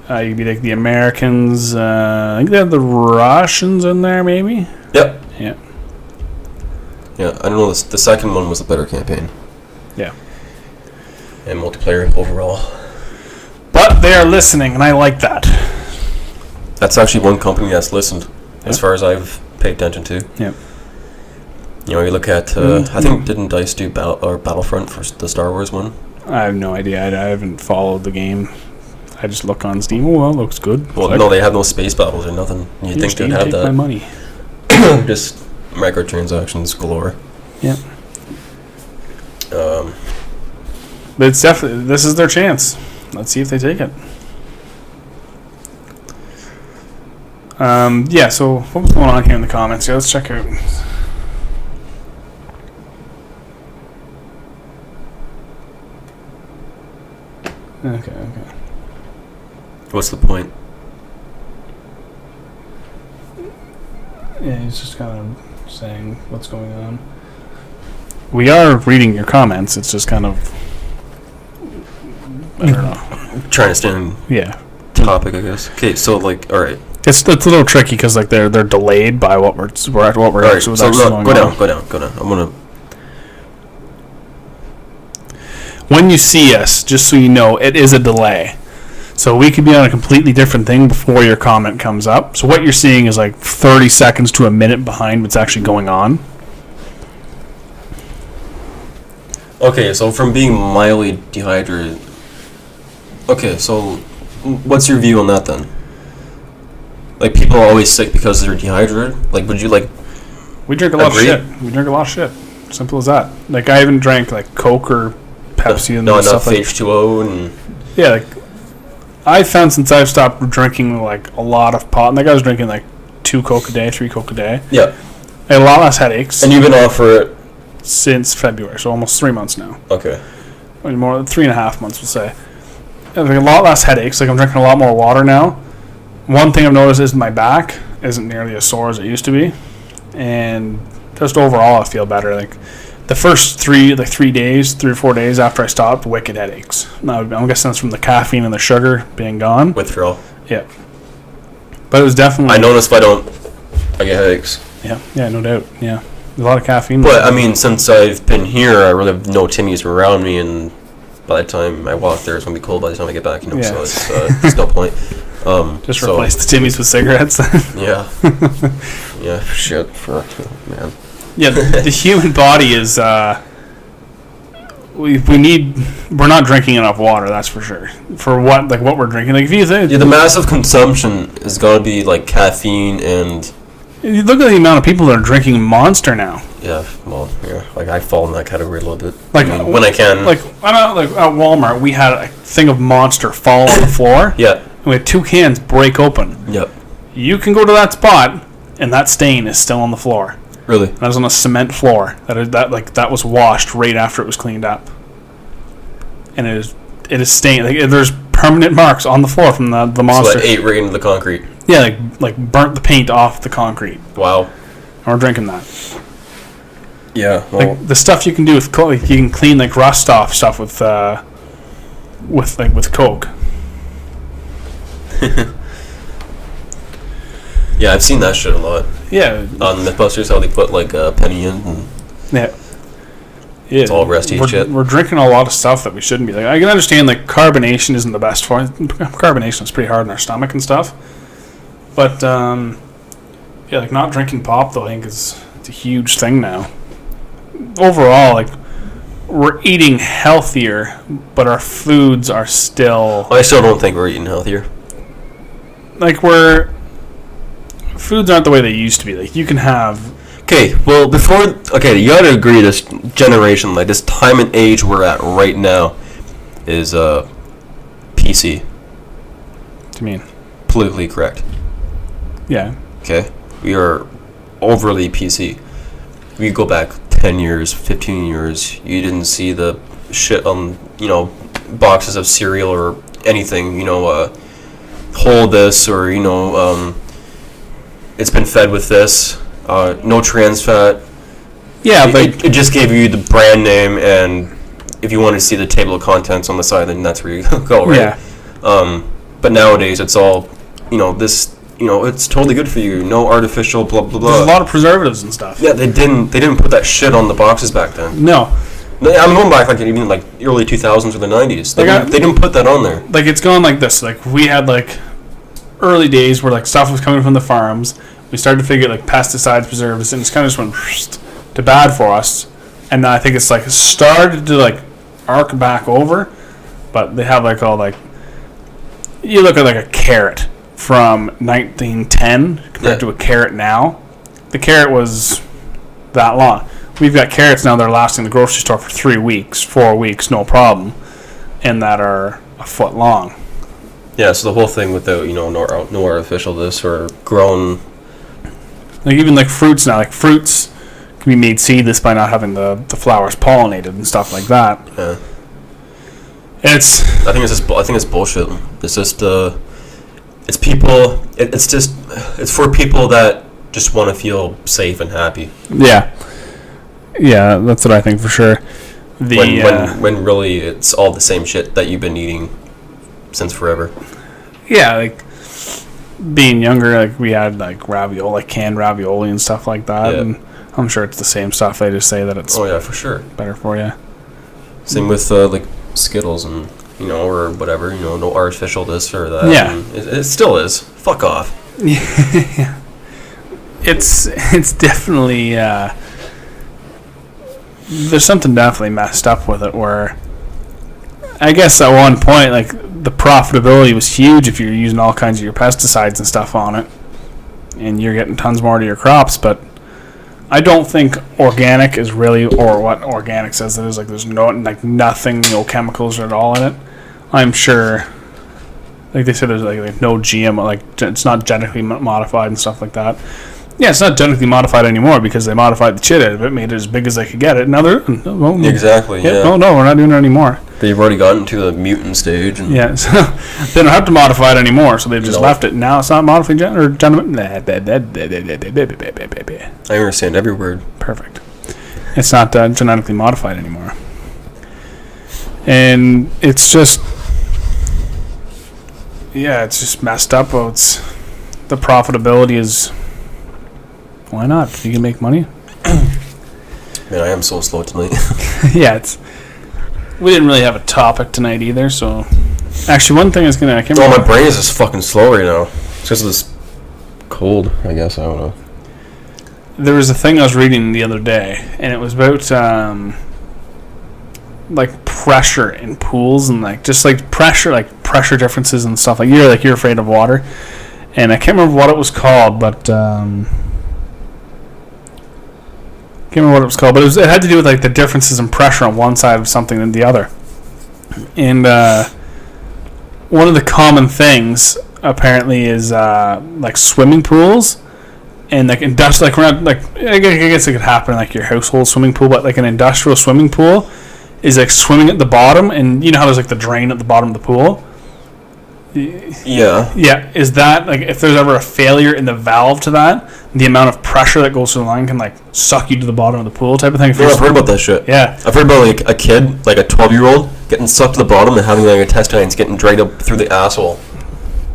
You'd be like the Americans. I think they have the Russians in there, maybe. Yep. Yeah. Yeah, I don't know. The second one was a better campaign. Yeah. And multiplayer overall. But they are listening, and I like that. That's actually one company that's listened, as far as I've paid attention to. Yep. You know, you look at, I think, didn't DICE do Battlefront for the Star Wars one? I have no idea. I haven't followed the game. I just look on Steam. Oh, well, it looks good. Well, no, they have no space battles or nothing. You'd think they'd have that. Take my money. Just microtransactions galore. Yeah. But it's definitely, this is their chance. Let's see if they take it. Yeah, so what was going on here in the comments? Yeah, let's check out. Okay. What's the point? Yeah, he's just kind of saying what's going on. We are reading your comments. It's just kind of, I don't know. Trying to stay on topic, I guess. Okay, so like, all right. It's a little tricky because like they're delayed by what we're actually all right, going on. Go down. I'm gonna. When you see us, just so you know, it is a delay. So we could be on a completely different thing before your comment comes up. So what you're seeing is like 30 seconds to a minute behind what's actually going on. Okay, so from being mildly dehydrated. Okay, so what's your view on that then? Like, people are always sick because they're dehydrated? Like, would you like... We drink a lot of shit. Simple as that. Like, I haven't drank like Coke or Pepsi and stuff like H2O and... Yeah, like, I found since I've stopped drinking like a lot of pot, like I was drinking like 2 Coke a day, 3 Coke a day. Yeah. I had a lot less headaches. And you've been off for it? Since February, so almost 3 months now. Okay. More than 3.5 months, we'll say. I have a lot less headaches. Like, I'm drinking a lot more water now. One thing I've noticed is my back isn't nearly as sore as it used to be, and just overall I feel better. Like, the first 3 or 4 days after I stopped, wicked headaches. Now I'm guessing that's from the caffeine and the sugar being gone. Withdrawal. Yeah. But it was definitely... I notice if I get headaches. Yeah, no doubt. Yeah. A lot of caffeine. But, I mean, since I've been here, I really have no Timmies around me, and by the time I walk there, it's going to be cold by the time I get back, you know, so it's no point. Just replace the Timmies with cigarettes. Yeah. Yeah, shit. Fuck, man. Yeah, the human body is. We're not drinking enough water. That's for sure. For what we're drinking. Like if you think, the massive consumption is gonna be like caffeine and. You look at the amount of people that are drinking Monster now. Yeah, well, yeah. Like I fall in that category a little bit. Like when I can. Like I know, like at Walmart, we had a thing of Monster fall on the floor. Yeah. And we had 2 cans break open. Yep. You can go to that spot, and that stain is still on the floor. Really? That was on a cement floor. That was washed right after it was cleaned up. And it is stained. Like, there's permanent marks on the floor from the Monster. So that ate right into the concrete. Yeah, like burnt the paint off the concrete. Wow. And we're drinking that. Yeah. Well, Like the stuff you can do with you can clean like rust off stuff with Coke. yeah, I've seen that shit a lot. Yeah. On Mythbusters, how they put like a penny in. And Yeah. it's all rusty shit. We're drinking a lot of stuff that we shouldn't be. Like I can understand like carbonation isn't the best for it. Carbonation is pretty hard on our stomach and stuff. But yeah, like not drinking pop though I think it's a huge thing now. Overall, like we're eating healthier, but our foods are still I still don't think we're eating healthier. like foods aren't the way they used to be. Like you can have Okay, well, you gotta agree this generation, like this time and age we're at right now is PC. What do you mean? Politically correct. Yeah. Okay? We are overly PC. We go back 10 years, 15 years, you didn't see the shit on, boxes of cereal or anything, hold this or, it's been fed with this. No trans fat. Yeah, but it just gave you the brand name, and if you wanted to see the table of contents on the side, then that's where you go, right? yeah. But nowadays, it's all, it's totally good for you. No artificial blah blah blah. There's a lot of preservatives and stuff. Yeah, they didn't put that shit on the boxes back then. No. I'm going back like even like early 2000s or the 90s. They didn't put that on there. Like it's gone like this. Like we had like early days where like stuff was coming from the farms. We started to figure like pesticides, preservatives, and it's kind of just went to bad for us. And I think it's like started to like arc back over, but they have like all like you look at like a carrot from 1910 compared to a carrot now. The carrot was that long. We've got carrots now that are lasting the grocery store for 3 weeks, 4 weeks, no problem, and that are a foot long. Yeah, so the whole thing with the no artificial this or grown. Like even like fruits now, like fruits can be made seedless by not having the flowers pollinated and stuff like that. Yeah. I think it's bullshit. It's just it's people. It's for people that just want to feel safe and happy. Yeah. Yeah, that's what I think for sure. When really it's all the same shit that you've been eating since forever. Yeah, like being younger, like we had like ravioli, like canned ravioli and stuff like that, Yeah. and I'm sure it's the same stuff. They just say that it's Oh yeah, for sure. better for you. Same with like Skittles and or whatever, no artificial this or that. Yeah. And it still is. Fuck off. Yeah. It's definitely there's something definitely messed up with it where I guess at one point like the profitability was huge if you're using all kinds of your pesticides and stuff on it and you're getting tons more to your crops, but I don't think organic is really, or what organic says it is, like there's nothing, no chemicals at all in it. I'm sure, like they said, there's like no GMO, like it's not genetically modified and stuff like that. Yeah, it's not genetically modified anymore because they modified the shit out of it, made it as big as they could get it. Now they're Exactly. Yeah. No, we're not doing it anymore. They've already gotten to the mutant stage. And Yeah, so they don't have to modify it anymore, so they've just left it. Now it's not modified I understand every word. Perfect. It's not genetically modified anymore. And it's just... Yeah, it's just messed up. Well, the profitability is... Why not? If you can make money. Man, I am so slow tonight. Yeah, we didn't really have a topic tonight either, so... Actually, one thing I can't remember. My brain is just fucking slow right now. It's because of this cold, I guess. I don't know. there was a thing I was reading the other day, and it was about like pressure in pools and like just like pressure differences and stuff. You're afraid of water, and I can't remember what it was called, but it had to do with like the differences in pressure on one side of something than the other. And one of the common things apparently is like swimming pools and like industrial, I guess it could happen in like your household swimming pool, but like an industrial swimming pool is like swimming at the bottom, and you know how there's like the drain at the bottom of the pool. Yeah. Yeah. Is that like if there's ever a failure in the valve to that, the amount of pressure that goes through the line can like suck you to the bottom of the pool type of thing? Yeah, I've heard about that shit. Yeah. I've heard about like a kid, like a 12-year-old, getting sucked to the bottom and having like intestines getting dragged up through the asshole.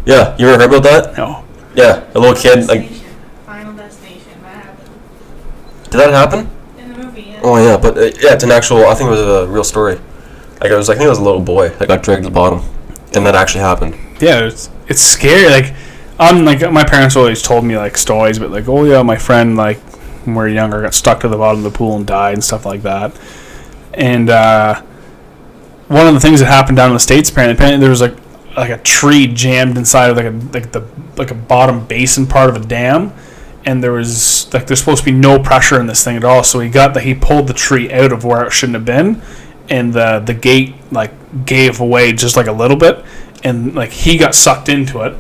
Yeah, you ever heard about that? No. Yeah, a little kid like. Final Destination. That happened Did that happen? in the movie. Yeah. Oh yeah, but yeah, it's an actual. I think it was a real story. Like I think it was a little boy that got dragged to the bottom, and that actually happened. Yeah, it's scary. Like my parents always told me like stories, but like, oh yeah, my friend like when we were younger got stuck to the bottom of the pool and died and stuff like that. And one of the things that happened down in the States, apparently there was like a tree jammed inside of like a bottom basin part of a dam, and there's supposed to be no pressure in this thing at all. So he pulled the tree out of where it shouldn't have been, and the gate like gave away just like a little bit, and like he got sucked into it.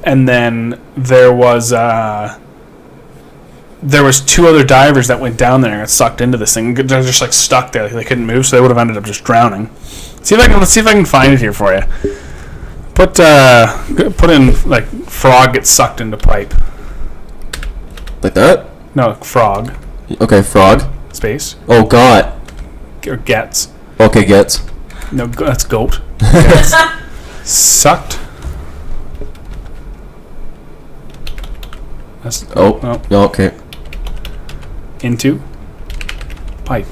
And then there was two other divers that went down there and got sucked into this thing. They're just like stuck there, like they couldn't move, so they would have ended up just drowning. Let's see if I can find it here for you. Put in like frog gets sucked into pipe. Like that? No, frog. Okay, frog. Space. Oh, got. Or gets. Okay, gets. No, that's goat. Gets. Sucked. That's, no. Okay. Into pipe.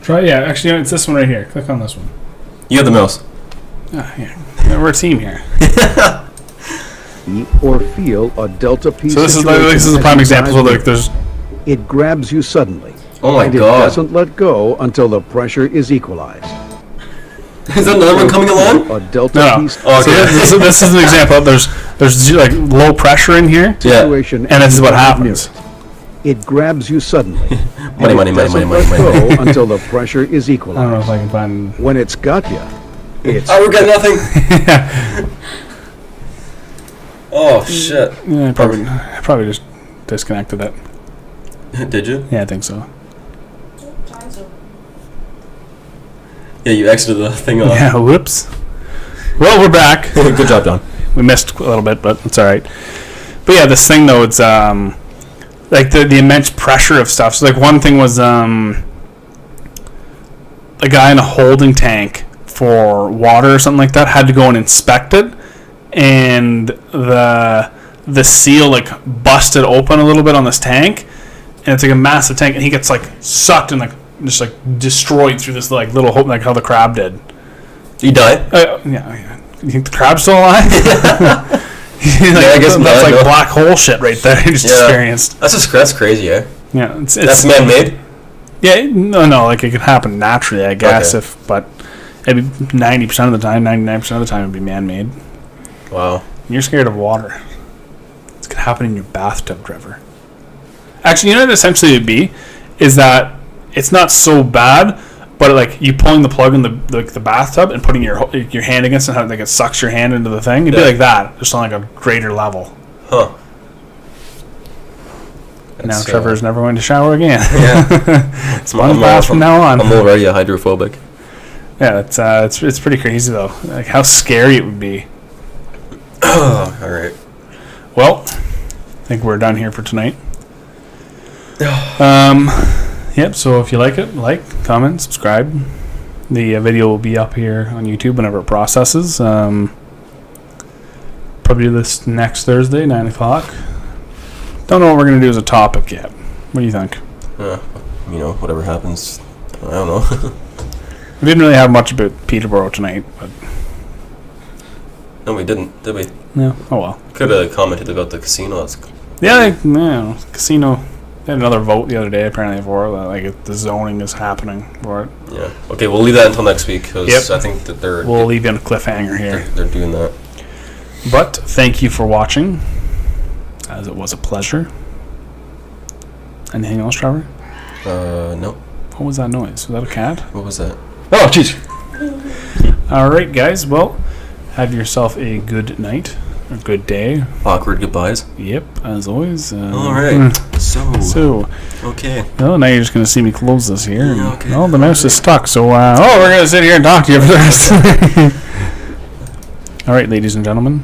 Try, yeah, actually, it's this one right here. Click on this one. You have the mouse. Yeah. We're a team here. Or feel a delta P. So this is a prime example. So like there's. It grabs you suddenly. Oh my and god! It doesn't let go until the pressure is equalized. Is that another one coming along? A delta No. P. Oh, okay. So this is an example. There's like low pressure in here. Situation, and this is what happens. It grabs you suddenly. money. Go until the pressure is equalized. I don't know if I can find. When it's got you, it's. Oh, we got nothing. Oh shit! Yeah, I probably just disconnected it. Did you? Yeah, I think so. Yeah, you exited the thing off. Yeah, whoops. Well, we're back. Good job, Don. We missed a little bit, but it's all right. But yeah, this thing though, it's like the immense pressure of stuff. So like one thing was a guy in a holding tank for water or something like that had to go and inspect it, and the seal like busted open a little bit on this tank, and it's like a massive tank, and he gets like sucked and like just like destroyed through this like little hole, like how the crab did. He died? Yeah. You think the crab's still alive? I guess that's not, like no. black hole shit right there. He just experienced. That's crazy, eh? Yeah, it's that's man-made. Yeah, no, like it could happen naturally, I guess. Okay. But it'd be 90% of the time, 99% of the time, it'd be man-made. Wow. You're scared of water. It's gonna happen in your bathtub, Trevor. Actually, you know what essentially it'd be is that it's not so bad, but like you pulling the plug in the bathtub and putting your hand against it, how like it sucks your hand into the thing. It'd be like that, just on like a greater level. Huh. Now Trevor's never going to shower again. Yeah. It's one bath from now on. I'm already hydrophobic. Yeah, it's pretty crazy though. Like how scary it would be. Oh, all right. Well, I think we're done here for tonight. Yep. So if you like it, comment, subscribe. The video will be up here on YouTube whenever it processes. Probably this next Thursday, 9 o'clock. Don't know what we're gonna do as a topic yet. What do you think? Whatever happens. I don't know. We didn't really have much about Peterborough tonight, but No, we didn't, did we? no. Oh well. Could have commented about the casino. That's Yeah, casino. They had another vote the other day apparently for it. Like the zoning is happening for it. yeah. Okay, we'll leave that until next week because Yep. I think that We'll leave you on a cliffhanger here. they're doing that. But thank you for watching, as it was a pleasure. Anything else, Trevor? No. What was that noise? Was that a cat? What was that? Oh, jeez. All right, guys. Well, have yourself a good night, a good day. Awkward goodbyes. Yep, as always. All right. So. Okay. Well, now you're just going to see me close this here. Yeah, okay. Oh, the mouse is stuck, so we're going to sit here and talk to you for the rest of the All right, ladies and gentlemen.